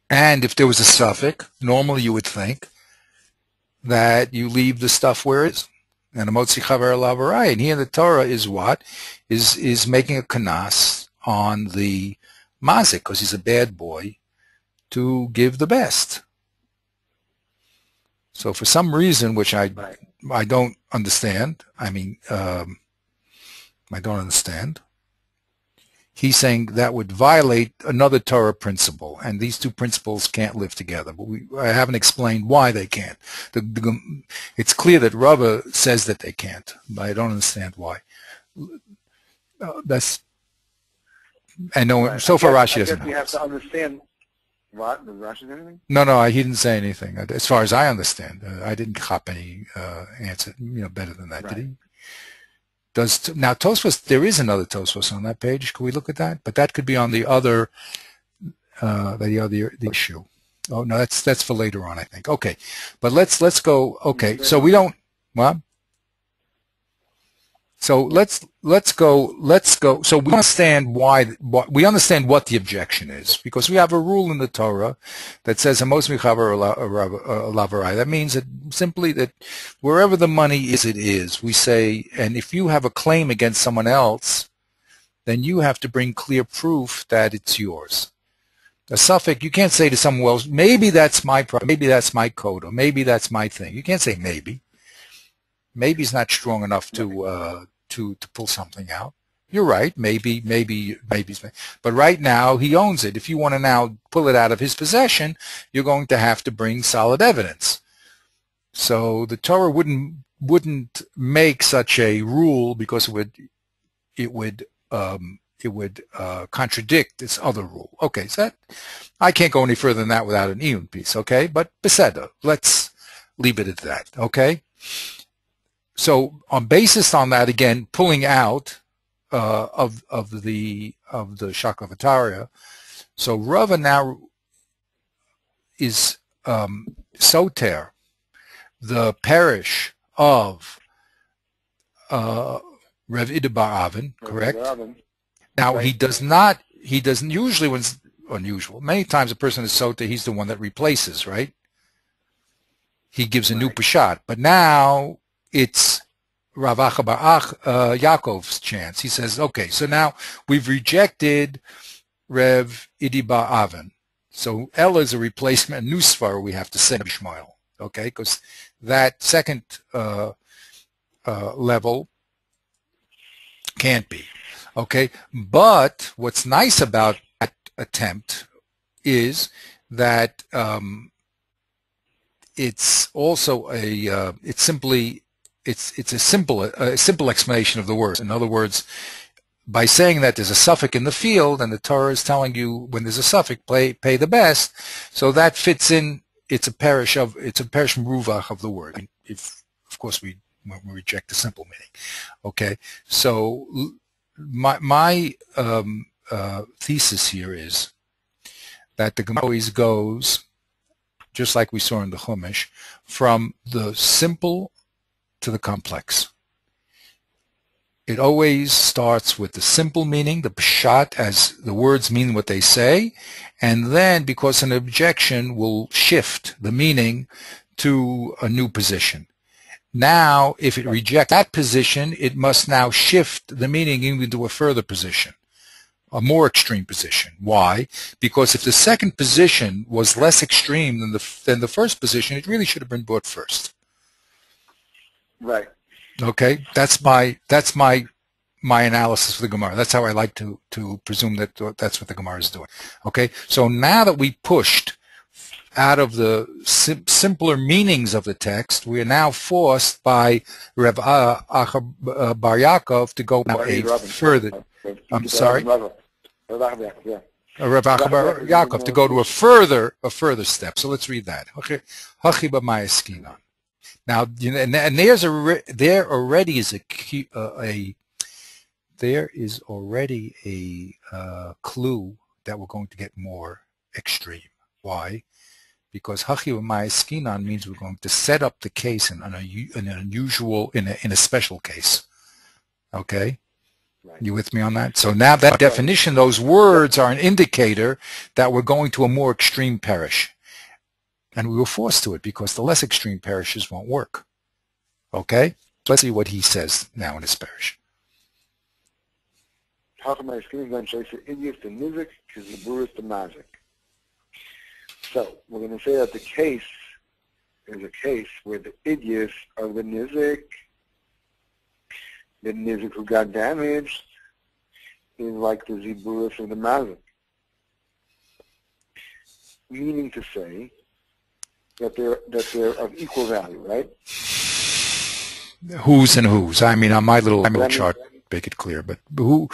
And if there was a suffix, normally you would think that you leave the stuff where it is. And a motzi chaver lavarai. And here the Torah is what? Is making a kanas on the mazik, because he's a bad boy, to give the best. So for some reason, which I don't understand, I don't understand, he's saying that would violate another Torah principle, and these two principles can't live together. But I haven't explained why they can't. It's clear that Rava says that they can't, but I don't understand why. So far Rashi doesn't know. You have to understand. What? Does Rashi say anything? No, he didn't say anything. As far as I understand, I didn't cop any answer, better than that, right. Did he? Now Tosfos, there is another Tosfos on that page. Can we look at that? But that could be on the other, the issue. Oh no, that's for later on, I think. Okay, but let's go. Okay, so we don't. What? So let's go. So we understand we understand what the objection is, because we have a rule in the Torah that says Amos Michaver Lavarai. That means that simply that wherever the money is, it is. We say, and if you have a claim against someone else, then you have to bring clear proof that it's yours. A suffix, you can't say to someone else, maybe that's my problem, maybe that's my code, or maybe that's my thing. You can't say maybe. Maybe's not strong enough to pull something out. You're right. Maybe's. But right now he owns it. If you want to now pull it out of his possession, you're going to have to bring solid evidence. So the Torah wouldn't make such a rule, because it would contradict this other rule. Okay, so that, I can't go any further than that without an iyun piece. Okay, but beseda, let's leave it at that. Okay, so based on that, again, pulling out of the Shaklavataria, so Rava now is soter the parish of Rev Ida bar Avin, correct? Now he doesn't usually, when it's unusual, many times a person is soter, he's the one that replaces, right? He gives a new pashat, but now it's Rav Acha bar Yaakov's chance. He says, okay, so now we've rejected Rev Ida bar Avin. So Ella is a replacement, a new svar we have to say Shmuel, okay? Because that second level can't be, okay? But what's nice about that attempt is that it's also it's a simple explanation of the words. In other words, by saying that there's a suffix in the field, and the Torah is telling you when there's a suffix, pay the best, so that fits in. It's a parish meruvach of the word. If, of course, we reject the simple meaning. Okay, so my thesis here is that the Gemara always goes, just like we saw in the Chumash, from the simple to the complex. It always starts with the simple meaning, the pshat, as the words mean what they say, and then, because an objection will shift the meaning to a new position. Now, if it rejects that position, it must now shift the meaning into a further position, a more extreme position. Why? Because if the second position was less extreme than the first position, it really should have been brought first. Right. Okay, that's my analysis of the Gemara. That's how I like to presume that that's what the Gemara is doing. Okay, so now that we pushed out of the simpler meanings of the text, we are now forced by Rav Acha bar Yaakov to go further. I'm sorry, Rav Acha bar Yaakov to go to a further step. So let's read that. Hachi b'may eskinan. Now, and there already is a clue that we're going to get more extreme. Why? Because Hachi b'may eskinan means we're going to set up the case in an unusual, in a special case. Okay, right. You with me on that? So now that definition, those words are an indicator that we're going to a more extreme parish. And we were forced to it because the less extreme parishes won't work. Okay? So let's see what he says now in his parish. So we're going to say that the case is a case where the idios of the nizik who got damaged, is like the ziburis of the mazik. Meaning to say that they're of equal value, right? Whose and whose? I mean, on my little chart, make it clear. But who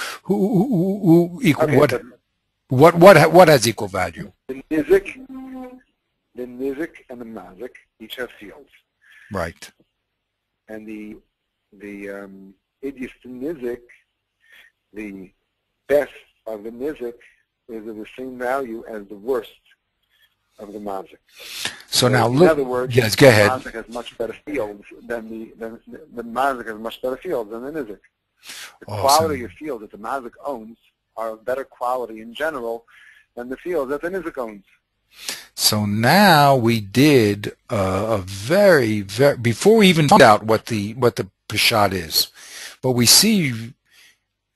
equal? Okay, what has equal value? The nizik and the mazik each have fields, right? And the idios nizik, the best of the nizik, is of the same value as the worst of the mazik. So now look. In other words, yes, go ahead. The mazik has much better fields than the mazik has much better fields than the nizik. The quality of fields that the mazik owns are of better quality in general than the fields that the nizik owns. So now we did a very before we even found out what the peshat is, but we see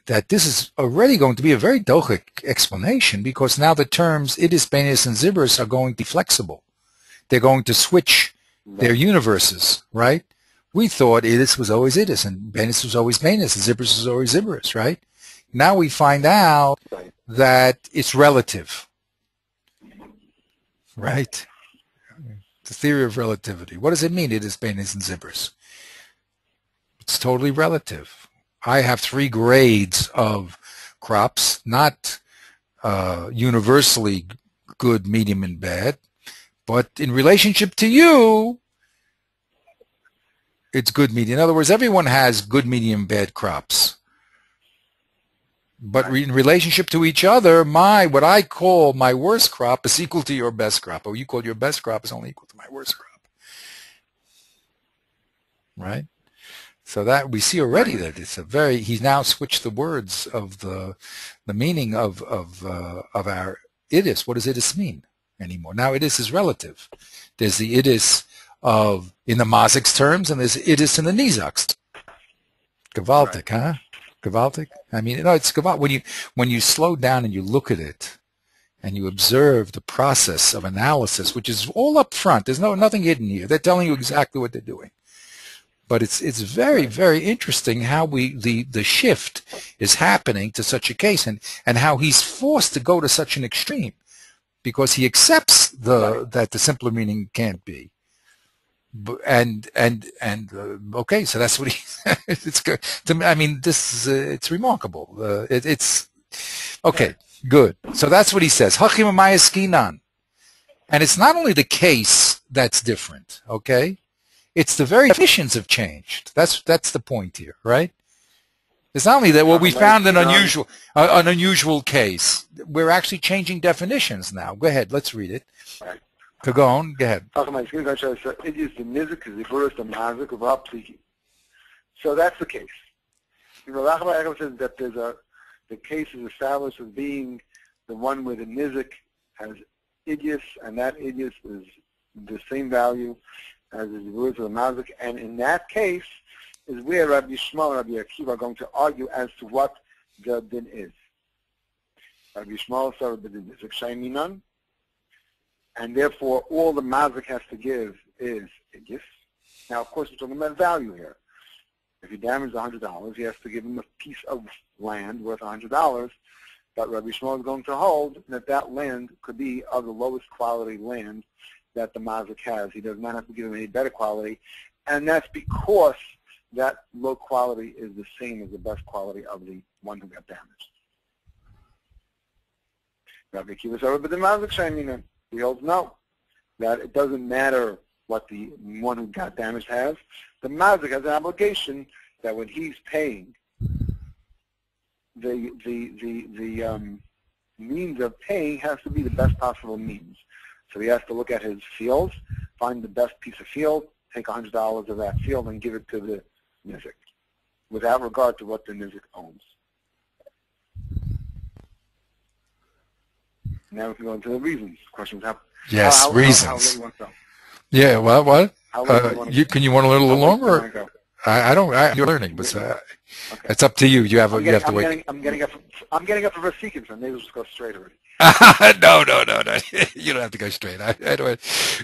that this is already going to be a very dochik explanation, because now the terms idis, benis, and zibris are going to be flexible. They're going to switch their universes, right? We thought idis was always idis, and benis was always benis, and zibris was always zibris, right? Now we find out that it's relative, right? The theory of relativity. What does it mean, idis, benis, and zibris? It's totally relative. I have 3 grades of crops, not universally good, medium, and bad, but in relationship to you, it's good, medium. In other words, everyone has good, medium, bad crops. But in relationship to each other, what I call my worst crop is equal to your best crop. Or you call your best crop is only equal to my worst crop. Right? So that we see already that it's he's now switched the words of the meaning of our idis. What does idis mean anymore? Now idis is relative. There's the idis in the Mazik's terms, and there's idis in the Nizak's. Gewaltig, huh? Gewaltig? I mean, it's gewaltig. When you slow down and you look at it, and you observe the process of analysis, which is all up front. There's nothing hidden here. They're telling you exactly what they're doing. But it's very, very interesting how the shift is happening to such a case, and how he's forced to go to such an extreme, because he accepts that the simpler meaning can't be. Okay, so that's what he. It's good. I mean, this is it's remarkable. It's okay. Good. So that's what he says. Hachim skinan, and it's not only the case that's different. Okay. It's the very definitions have changed. That's the point here, right? It's not only that we found an unusual case. We're actually changing definitions now. Go ahead, let's read it. Right. Go on, go ahead. So that's the case. Rachman says that the case is established as being the one where the nizik has idius, and that idius is the same value as the words of the mazik, and in that case is where Rabbi Yishmael and Rabbi Akiva are going to argue as to what the din is. Rabbi Yishmael said that the din is shayminan, and therefore all the mazik has to give is a gift. Now, of course, we're talking about value here. If he damages $100, he has to give him a piece of land worth $100, but Rabbi Yishmael is going to hold that land could be of the lowest quality land that the mazik has. He does not have to give him any better quality, and that's because that low quality is the same as the best quality of the one who got damaged. Rabbi Akiva said, but the mazik shayminan, he holds no, that it doesn't matter what the one who got damaged has. The mazik has an obligation that when he's paying, the means of paying has to be the best possible means. So he has to look at his fields, find the best piece of field, take $100 of that field, and give it to the nizik, without regard to what the nizik owns. Now we can go into the reasons. Questions? Yes, reasons. How late you want to go? Yeah, well, what? How late you want to can you want a little longer? You're learning, but okay. It's up to you. You have to wait. I'm getting up for Vasikim, so maybe we'll just go straight already. No. You don't have to go straight.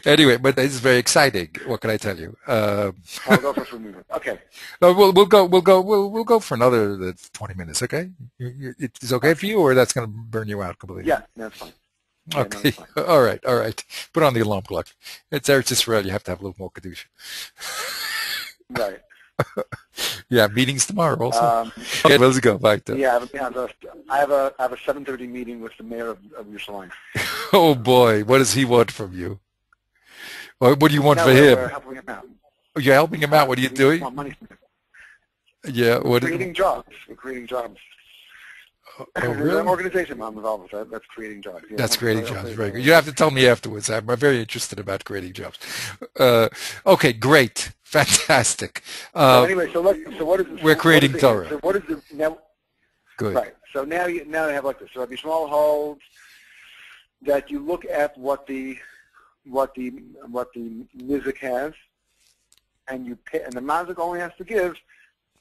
Anyway, but this is very exciting. What can I tell you? I'll go for a minute. Okay. No, we'll go for another 20 minutes. Okay? It's okay for you, or that's going to burn you out completely? Yeah, that's fine. Okay. No, all right. Put on the alarm clock. It's Eretz Yisrael. You have to have a little more kedusha. Right. Yeah, meetings tomorrow also. Okay, let's go back to. Yeah, I have a 7:30 meeting with the mayor of Yerushalayim. Oh boy, what does he want from you? What do you want for him? We're helping him out. Oh, you're helping him out. What are you doing? Want money from him. Yeah, We're creating jobs. We're creating jobs. Oh, There's really? an organization I'm involved with that. That's creating jobs. Yeah, that's creating jobs. Very good. You have to tell me afterwards. I'm very interested about creating jobs. Okay, great. Fantastic. Anyway, so what is this? We're creating Torah. So what is the now? Good. Right. So now you have like this. So Rabbi Yishmael holds that you look at what the nizik has, and you pay, and the mazik only has to give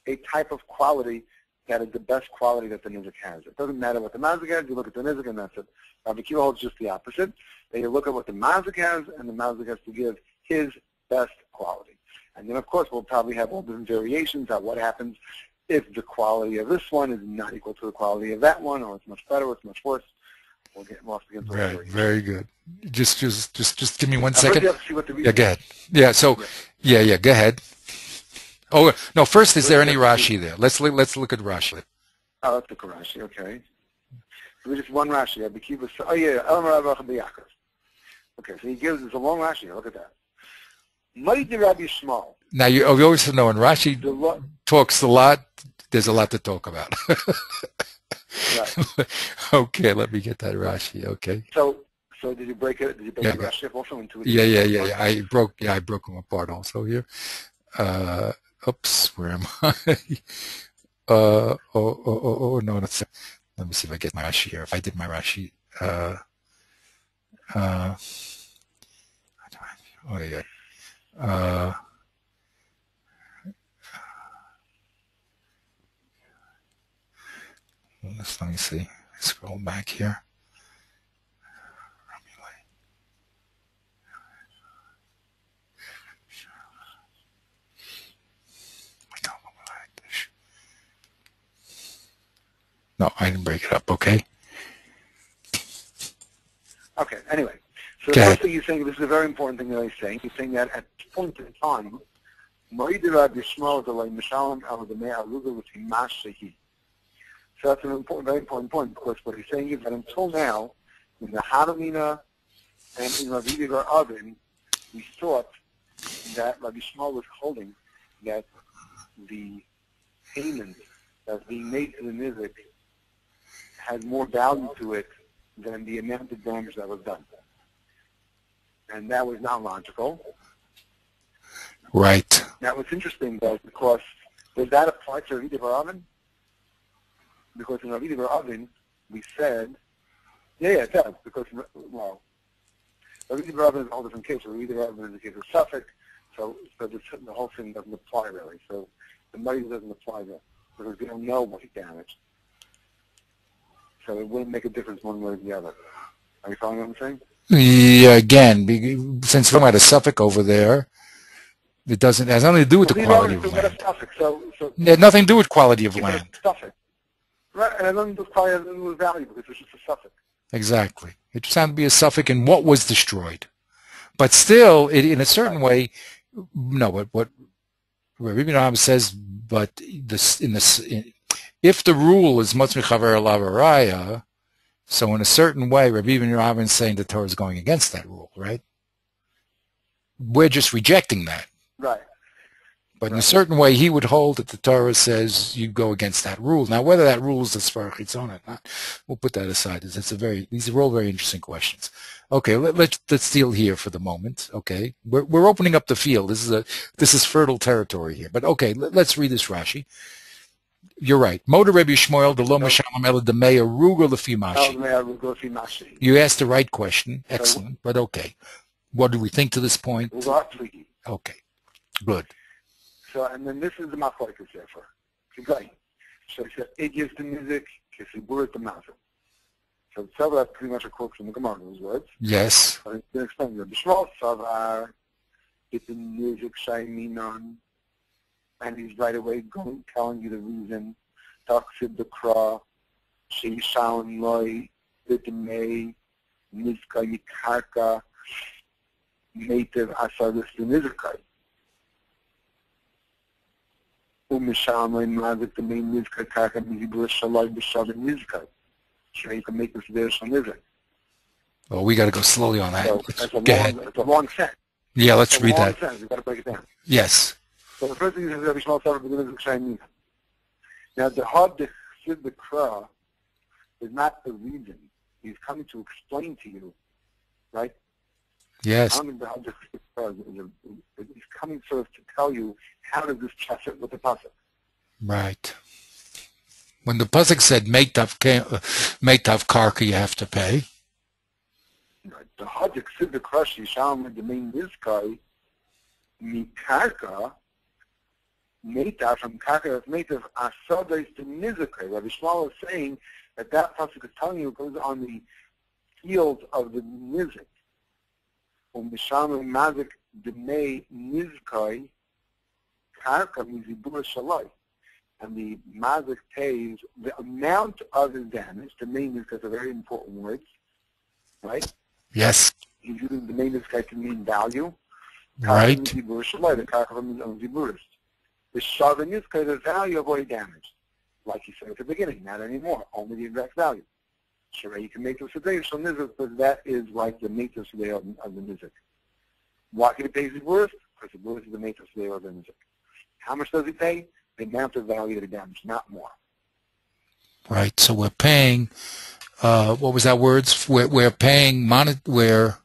a type of quality that is the best quality that the nizik has. It doesn't matter what the mazik has. You look at the nizik, and that's it. Rabbi Akiva holds just the opposite. That you look at what the mazik has, and the mazik has to give his best quality. And then, of course, we'll probably have all different variations on what happens if the quality of this one is not equal to the quality of that one, or it's much better, or it's much worse. We'll have to get into Right, very good. Just give me 1 second. Yeah, go ahead. Yeah, so, yeah, go ahead. Oh, no, first, is there any Rashi there? Let's look at Rashi. Oh, that's the Rashi, okay. So there's just one Rashi. Oh, yeah, okay, so he gives us a long Rashi. Look at that. Mighty Rabbi Shmuel. Now, you always know when Rashi talks a lot, there's a lot to talk about. Right. Okay, let me get that Rashi. Okay. So did you break it? Did you break the Rashi up also into? Yeah. I broke them apart also here. Oops, where am I? No, that's. Let me see if I get my Rashi here. If I did my Rashi, oh yeah. Let me see. Scroll back here. No, I didn't break it up. Okay. Okay. Anyway, so the first thing he's saying, this is a very important thing that he's saying. He's saying that at this point in time, so that's an important, very important point, because what he's saying is that until now, in the Hadamina and in Rabbi Yehuda Oven, we thought that Rabbi Shmuel was holding that the payment that's being made to the Nizik had more value to it than the amount of damage that was done. And that was not logical. Right. Now, what's interesting, though, because does that apply to Rabbi Yehuda Oven? Because in Rabbi Yehuda Oven, we said, yeah, it does, because, well, Rabbi Yehuda Oven is a whole different case. Rabbi Yehuda Oven is a case of Suffolk, so the whole thing doesn't apply, really. So the money doesn't apply there, because we don't know what he damaged. So it wouldn't make a difference one way or the other. Are you following what I'm saying? Yeah, again, since we're talking about a Suffolk over there, it has nothing to do with the quality of land. It had nothing to do with quality of land. Suffolk. Right, and it doesn't do with value, because it's just a Suffolk. Exactly. It just happened to be a Suffolk in what was destroyed. But still, in a certain way, no, what Rabbi Yehuda says, but if the rule is Motz Mechaver Elav Araya, so in a certain way, Rabbi Yehuda is saying the Torah is going against that rule, right? We're just rejecting that. Right. But in a certain way, he would hold that the Torah says you go against that rule. Now, whether that rule is the Sfar Chitzon or not, we'll put that aside. These are all very interesting questions. Okay, let's deal here for the moment. Okay, we're opening up the field. This is fertile territory here. But okay, let's read this Rashi. You're right. Moda Rabbi Shmuel the lo mashalom ela demei aruga lefi mashi. You asked the right question. Excellent. But okay, what do we think to this point? Okay, good. So, and then this is the machlokes therefore. So he said, it gives the music, kisibur the mazel. So the Tzava, that's pretty much a quote from the Gemara, those words. Yes. But it's been explained. The Bishmal Tzavar, get the music shayminan, and he's right away telling you the reason. Taksid the kra, sheishaun loy, bitamei, nizka yikarka, native asadis the nizkai. Mazik the main nizka karka mizibur shalai b'shav nizkai. So you can make this there on Nizek. Well, we got to go slowly on that. So it's a long sentence. Yeah, let's read that. We've got to break it down. Yes. So the first thing is Rabbi Shmuel Tzavar begins with Shaymin. Now the Had Chsid the Kra is not the reason. He's coming to explain to you, right? Yes. I don't think the Had Chsid the Kra is he's coming sort of to tell you how does this check it with the pasuk. Right. When the pasuk said meitav karka, you have to pay. The Had Chsid the Kra Shalom the main nizkai mikarka. Meta from Karka Meta Asada is the Nizakai. Rabbi Shmuel is saying that pasuk is telling you it goes on the field of the Nizik. Misham Mazik Demei Nizkai Karka Mizibur Shalai. And the Mazik pays the amount of his damage. The main Nizkai are very important words, right? Yes. He's using the main Nizkai to mean value. Right. Mizibur Shalai, the Karka from Ziburist. The Shav and Nizkai, the value of what he damaged. like you said at the beginning, not anymore, only the exact value. Sure, you can make this a day from Nizik, but that is like the maintenance today of the Nizik. Why can he pay his worth? Because the worth is the maintenance today of the Nizik. How much does he pay? The amount of value of the damage, not more. Right. So we're paying. What was that words? We're paying Replacement.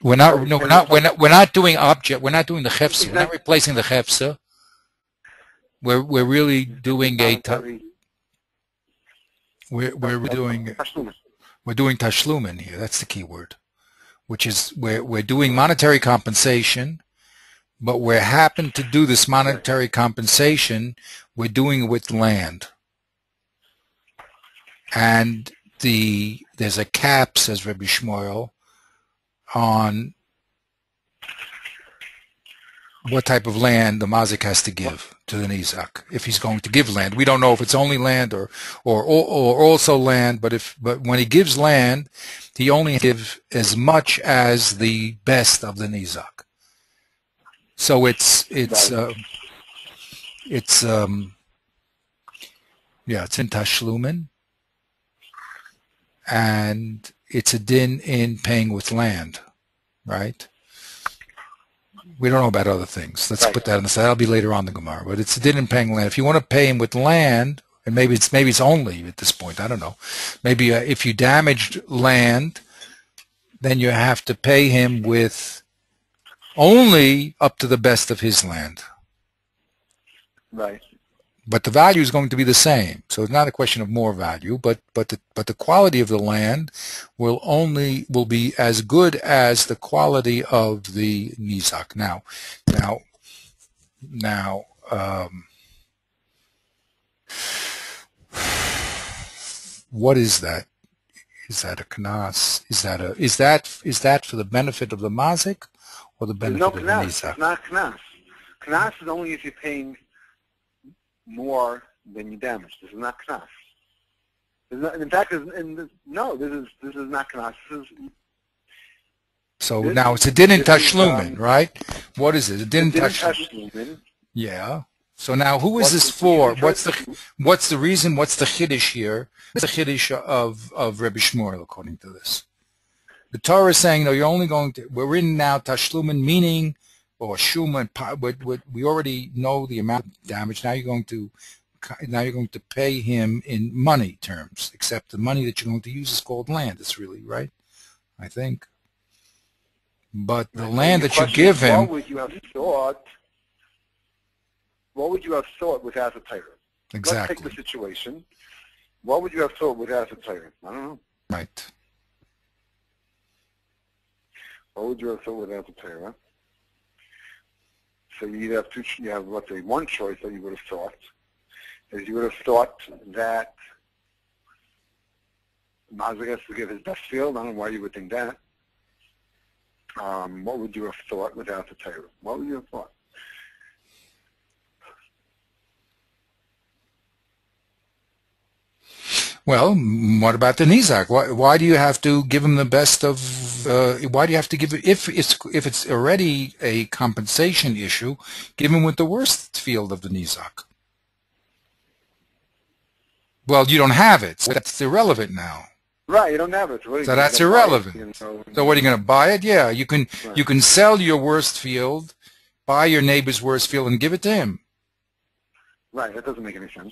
We're not doing object. We're not doing the hefsa. We're not replacing the hefsa. We're really doing we're doing tashlumin here. That's the key word, which is we're doing monetary compensation, but we happen to do this monetary compensation. We're doing it with land, and there's a cap, says Rabbi Shmuel, on what type of land the mazik has to give to the nizak. If he's going to give land, we don't know if it's only land or also land. But when he gives land, he only gives as much as the best of the nizak. So it's in tashlumin, and it's a din in paying with land, right? We don't know about other things. Let's put that on the side. That'll be later on in the Gemara. But it's a din in paying land. If you want to pay him with land, and maybe it's only at this point, I don't know. Maybe if you damaged land, then you have to pay him with only up to the best of his land. Right. But the value is going to be the same. So it's not a question of more value, but the quality of the land will be as good as the quality of the nizak. Now, what is that? Is that a knas? Is that for the benefit of the mazik or the benefit of the nizak? It's not knas. Knas is only if you're paying more than you damage. This is not knas. In fact, this is not knas. Now it's a din in tashlumin, right? What is it? A din in tashlumin. Yeah. So now, who is this for? What's the reason? What's the chiddush here? What's the chiddush of Rebbe Shmuel according to this? The Torah is saying, no, you're only going to. We're in now tashlumin, meaning, or shuma. We already know the amount of damage. Now you're going to pay him in money terms. Except the money that you're going to use is called land. It's really right, I think. But the land that you give him. What would you have thought without the Torah? Exactly. Let's take the situation. What would you have thought without the Torah? I don't know. Right. What would you have thought without the Torah? So you have let's say, one choice that you would have thought is you would have thought that Mazik has to give his best field. I don't know why you would think that. What would you have thought without the Torah? What would you have thought? Well, what about the nizak? Why do you have to give him the best of? Why do you have to give it if it's already a compensation issue? Give him with the worst field of the nizak. Well, you don't have it, so that's irrelevant now. Right, you don't have it. So that's irrelevant. So what, are you going to buy it? Yeah, you can. Right. You can sell your worst field, buy your neighbor's worst field, and give it to him. Right, that doesn't make any sense.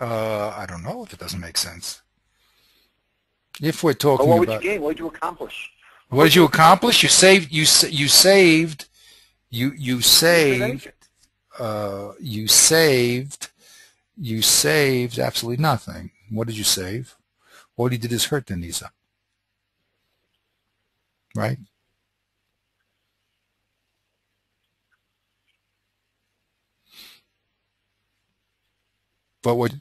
I don't know if it doesn't make sense. If we're talking what would about, you gain? What did you accomplish? What did you accomplish? You saved absolutely nothing. What did you save? All you did is hurt the nisa. Right? But what?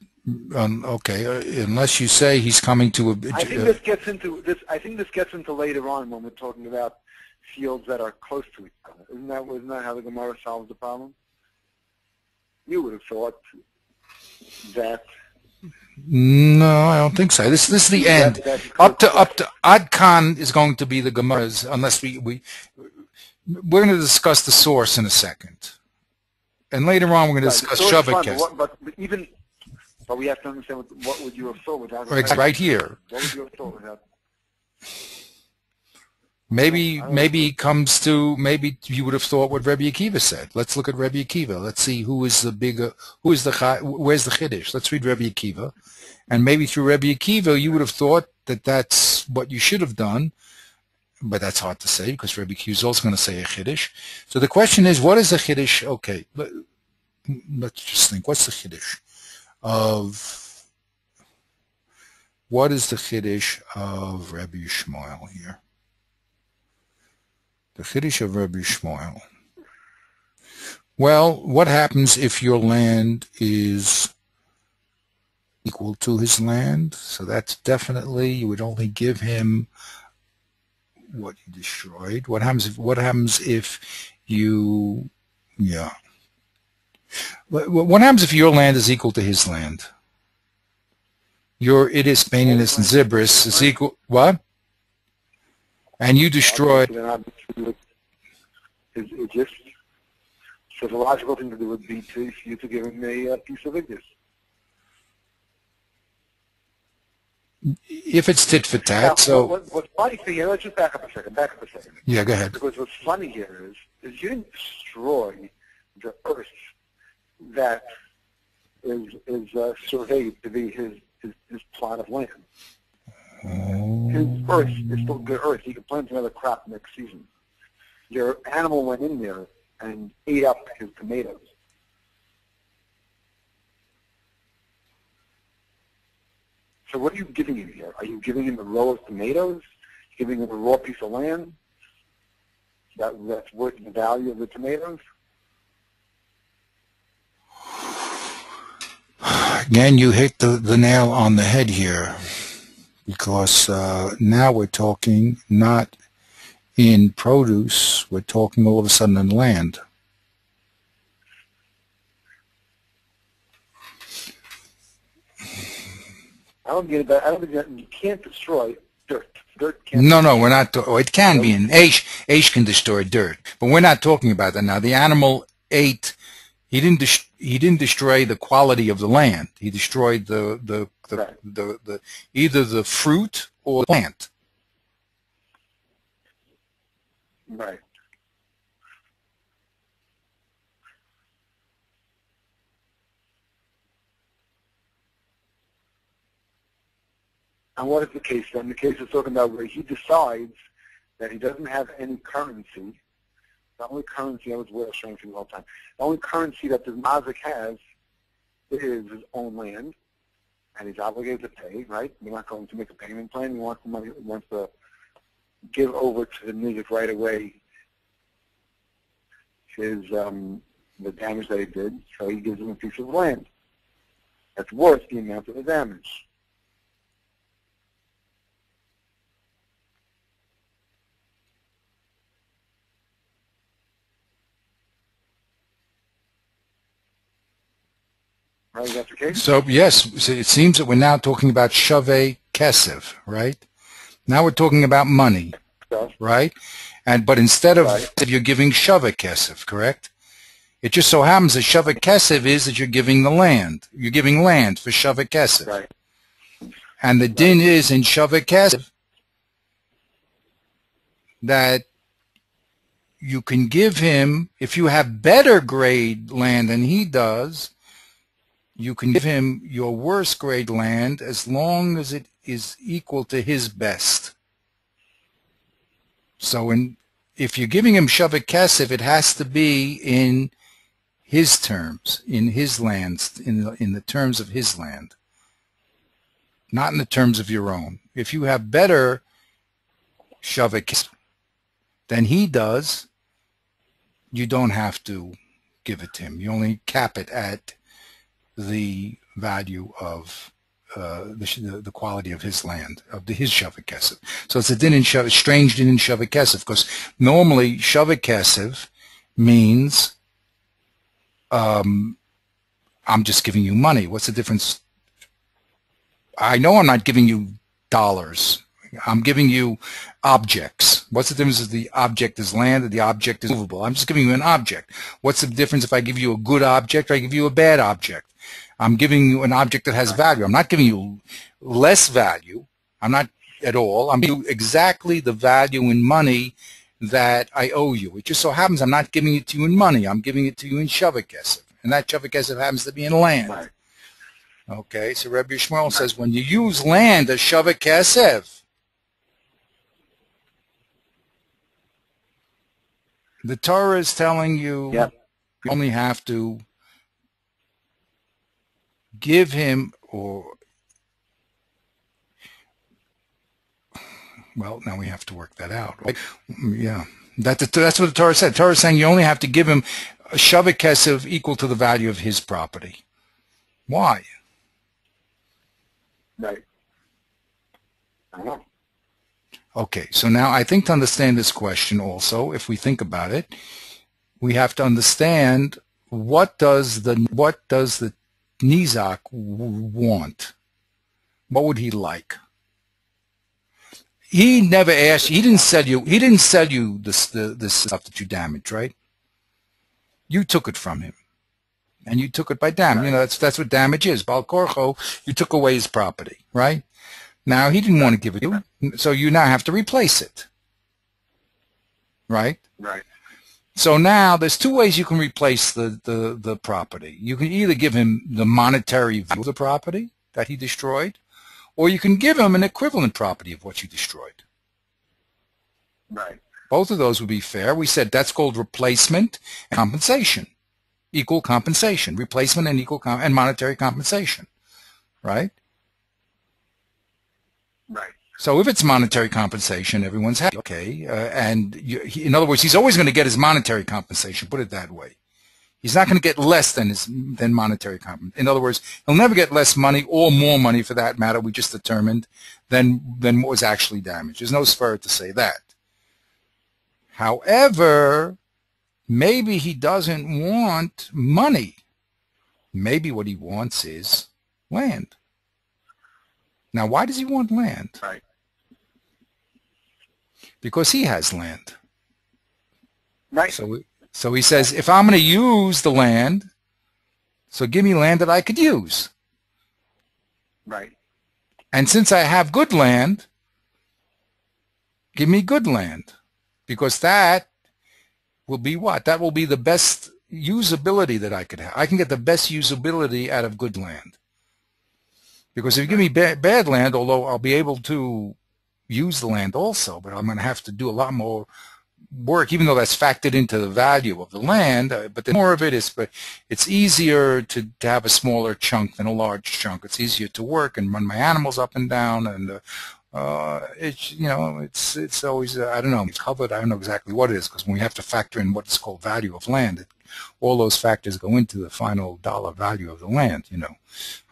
Okay, unless you say he's coming to a. I think this gets into this. I think this gets into later on when we're talking about fields that are close to each other. Isn't that how the Gemara solves the problem? You would have thought that. No, I don't think so. This is the end. Up to Ad Khan is going to be the Gemara's, unless we're going to discuss the source in a second, and later on we're going to discuss Shavakes. But even But we have to understand what would you have thought without Right here. What would you have thought without? Maybe he comes to, maybe you would have thought what Rebbe Akiva said. Let's look at Rebbe Akiva. Let's see where's the Chiddush. Let's read Rebbe Akiva. And maybe through Rebbe Akiva you would have thought that that's what you should have done. But that's hard to say because Rebbe Akiva is also going to say a Chiddush. So the question is, what is the Chiddush? Okay, let's just think. What's the Chiddush of, what is the Chiddush of Rebbe Yishmael here? The Chiddush of Rebbe Yishmael. Well, what happens if your land is equal to his land? So that's definitely, you would only give him what you destroyed. What happens if you, yeah. What happens if your land is equal to his land? Your Idis, Baininus, and Zibris is equal, what? And you destroyed. It just, so the logical thing to do would be for you to give him a piece of Idis. If it's tit for tat, now, so. What's funny here, let's just back up a second. Yeah, go ahead. Because what's funny here is you didn't destroy the earth that is surveyed to be his plot of land. His earth is still good earth. He can plant another crop next season. Your animal went in there and ate up his tomatoes. So what are you giving him here? Are you giving him a row of tomatoes? Giving him a raw piece of land that's worth the value of the tomatoes? Again, you hit the nail on the head here. Because now we're talking not in produce, we're talking all of a sudden in land. I don't get it. I don't think that you can't destroy dirt. Dirt can't. No, we're not. It can be in Aish can destroy dirt, but we're not talking about that now. The animal ate. He didn't destroy the quality of the land. He destroyed the either the fruit or the plant. Right. And what is the case then? The case is talking about where he decides that he doesn't have any currency. The only currency, I was showing you all the time. The only currency that the mazik has is his own land, and he's obligated to pay. Right? We're not going to make a payment plan. He wants the money. He wants to give over to the music right away his the damage that he did. So he gives him a piece of land that's worth the amount of the damage. Right, is that the case? So yes, so it seems that we're now talking about shavei kesef, right? Now we're talking about money, right? But instead of you're giving shavei kesef, correct? It just so happens that shavei kesef is that you're giving the land. You're giving land for shavei kesef. Right. And the din is in shavei kesef that you can give him, if you have better grade land than he does, you can give him your worst grade land as long as it is equal to his best. So if you're giving him shavei kesef, it has to be in his terms, in his lands, in the terms of his land, not in the terms of your own. If you have better shavei kesef than he does, you don't have to give it to him. You only cap it at the value of the quality of his land, of his shavei kesef. So it's a din in shavei, strange din in shavei kesef, because normally shavei kesef means I'm just giving you money. What's the difference? I know I'm not giving you dollars. I'm giving you objects. What's the difference if the object is land or the object is movable? I'm just giving you an object. What's the difference if I give you a good object or I give you a bad object? I'm giving you an object that has value. I'm not giving you less value. I'm not at all. I'm giving you exactly the value in money that I owe you. It just so happens I'm not giving it to you in money. I'm giving it to you in Shaveh Kesef. And that Shaveh Kesef happens to be in land. Right. Okay, so Rabbi Yishmael says when you use land as Shaveh Kesef, the Torah is telling you Yep. you only have to give him, or, well, now we have to work that out. Right? Yeah, that's what the Torah said. The Torah is saying you only have to give him a Shaveh Kesef equal to the value of his property. Why? Right. I don't know. Okay, so now I think to understand this question also, if we think about it, we have to understand what does the Nizak want? What would he like? He never asked. He didn't sell you this stuff that you damaged, right? You took it from him, and you took it by damage. You know that's what damage is. Bal Korcho, you took away his property, right? Now he didn't want to give it to you, so you now have to replace it, right? Right. So now there's two ways you can replace the property. You can either give him the monetary value of the property that he destroyed, or you can give him an equivalent property of what you destroyed. Right. Both of those would be fair. We said that's called replacement and compensation, equal compensation, replacement and equal and monetary compensation, right? Right. So if it's monetary compensation, everyone's happy. Okay, and in other words, he's always going to get his monetary compensation. Put it that way. He's not going to get less than monetary compensation. In other words, he'll never get less money or more money, for that matter. We just determined than what was actually damaged. There's no spur to say that. However, maybe he doesn't want money. Maybe what he wants is land. Now, why does he want land? Right. Because he has land. Right. So he says, if I'm going to use the land, so give me land that I could use. Right. And since I have good land, give me good land. Because that will be what? That will be the best usability that I could have. I can get the best usability out of good land. Because if you give me bad land, although I'll be able to use the land also, but I'm going to have to do a lot more work, even though that's factored into the value of the land, but the more of it is, but it's easier to have a smaller chunk than a large chunk. It's easier to work and run my animals up and down, and it's always I don't know, it's covered. I don't know exactly what it is, because when we have to factor in what is called value of land, all those factors go into the final dollar value of the land. You know,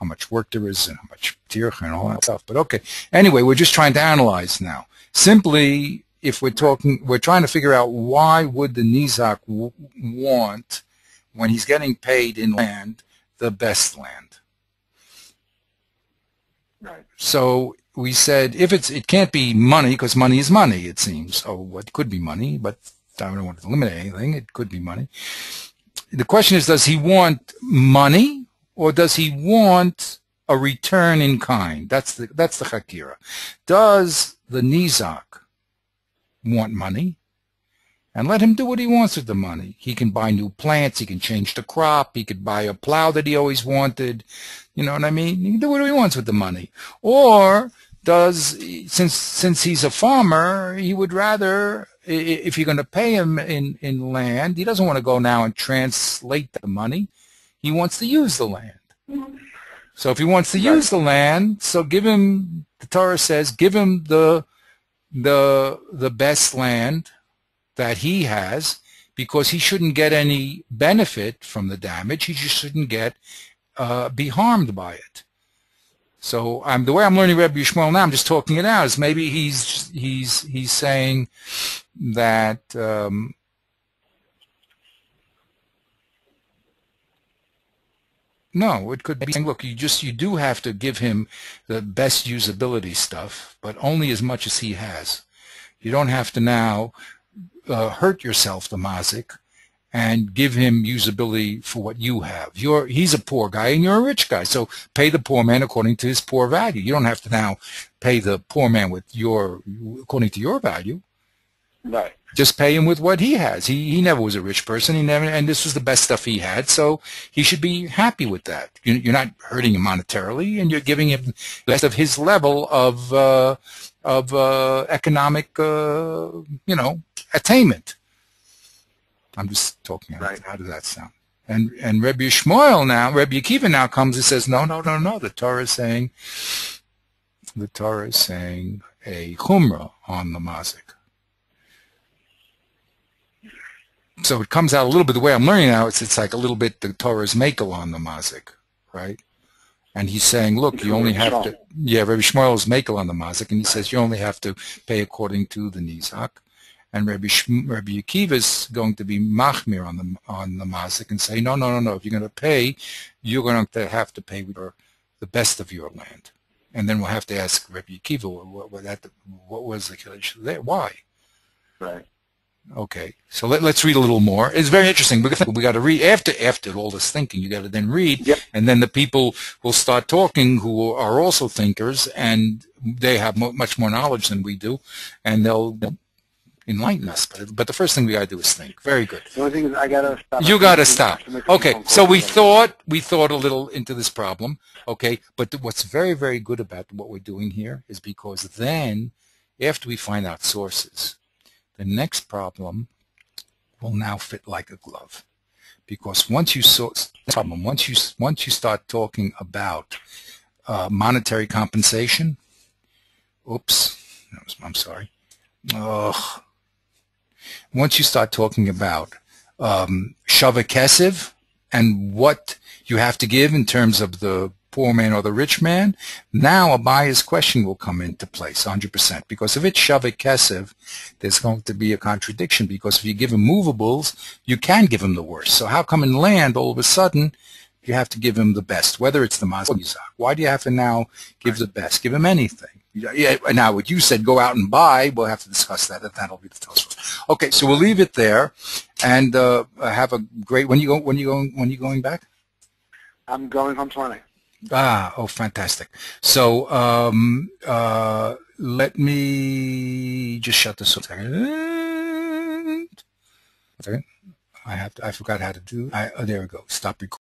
how much work there is and how much tircha and all that stuff. But okay, anyway, we're just trying to analyze now. Simply, if we're trying to figure out why would the Nizak want, when he's getting paid in land, the best land. Right. So we said it can't be money, because money is money, it seems. Oh, it could be money, but I don't want to eliminate anything. It could be money. The question is, does he want money, or does he want a return in kind? That's the Chakira. Does the Nizak want money? And let him do what he wants with the money. He can buy new plants. He can change the crop. He could buy a plow that he always wanted. You know what I mean? He can do what he wants with the money. Or since he's a farmer, he would rather, if you're going to pay him in land, he doesn't want to go now and translate the money. He wants to use the land. So if he wants to use the land, so give him, the Torah says, give him the best land that he has, because he shouldn't get any benefit from the damage. He just shouldn't be harmed by it. So the way I'm learning Rabbi Yishmael now, I'm just talking it out, is maybe he's saying that no, it could be saying, look, you do have to give him the best usability stuff, but only as much as he has. You don't have to now hurt yourself, the mazik, and give him usability for what you have. He's a poor guy and you're a rich guy, so pay the poor man according to his poor value. You don't have to now pay the poor man according to your value. Right. Just pay him with what he has. He never was a rich person. And this was the best stuff he had, so he should be happy with that. You're not hurting him monetarily, and you're giving him the best of his level of economic, attainment. I'm just talking. Right. How does that sound? And Rabbi Akiva now comes and says, no. The Torah is saying a chumrah on the mazik. So it comes out a little bit the way I'm learning now. It's like a little bit the Torah's makel on the mazik, right? And he's saying, look, you only have to. Yeah, Rabbi Shmuel is makel on the mazik, and he says you only have to pay according to the nizak. And Rabbi Akiva is going to be machmir on the mazik and say, no. If you're going to pay, you're going to have to pay with the best of your land. And then we'll have to ask Rabbi Akiva what was the kiddush there? Why? Right. Okay, so let's read a little more. It's very interesting because we got to read after all this thinking. You got to then read, yep. And then the people will start talking who are also thinkers, and they have much more knowledge than we do, and they'll enlighten us. But the first thing we got to do is think. Very good. The only thing is I got to stop. You got to stop. Okay, so we thought a little into this problem. Okay, but what's very, very good about what we're doing here is because then, after we find out sources, the next problem will now fit like a glove, because once you start talking about monetary compensation, once you start talking about shava kesef and what you have to give in terms of the poor man or the rich man, now a buyer's question will come into place 100%. Because if it's shava kesef, there's going to be a contradiction, because if you give him movables, you can give him the worst. So how come in land, all of a sudden, you have to give him the best, whether it's the mazik or nizak? Why do you have to now give the best? Give him anything. Yeah, now, what you said, go out and buy, we'll have to discuss that. That'll be the Tosfos. Okay, so we'll leave it there, and have a great. When you going back? I'm going home tomorrow night. Fantastic. So let me just shut this off. I forgot how to do. There we go. Stop recording.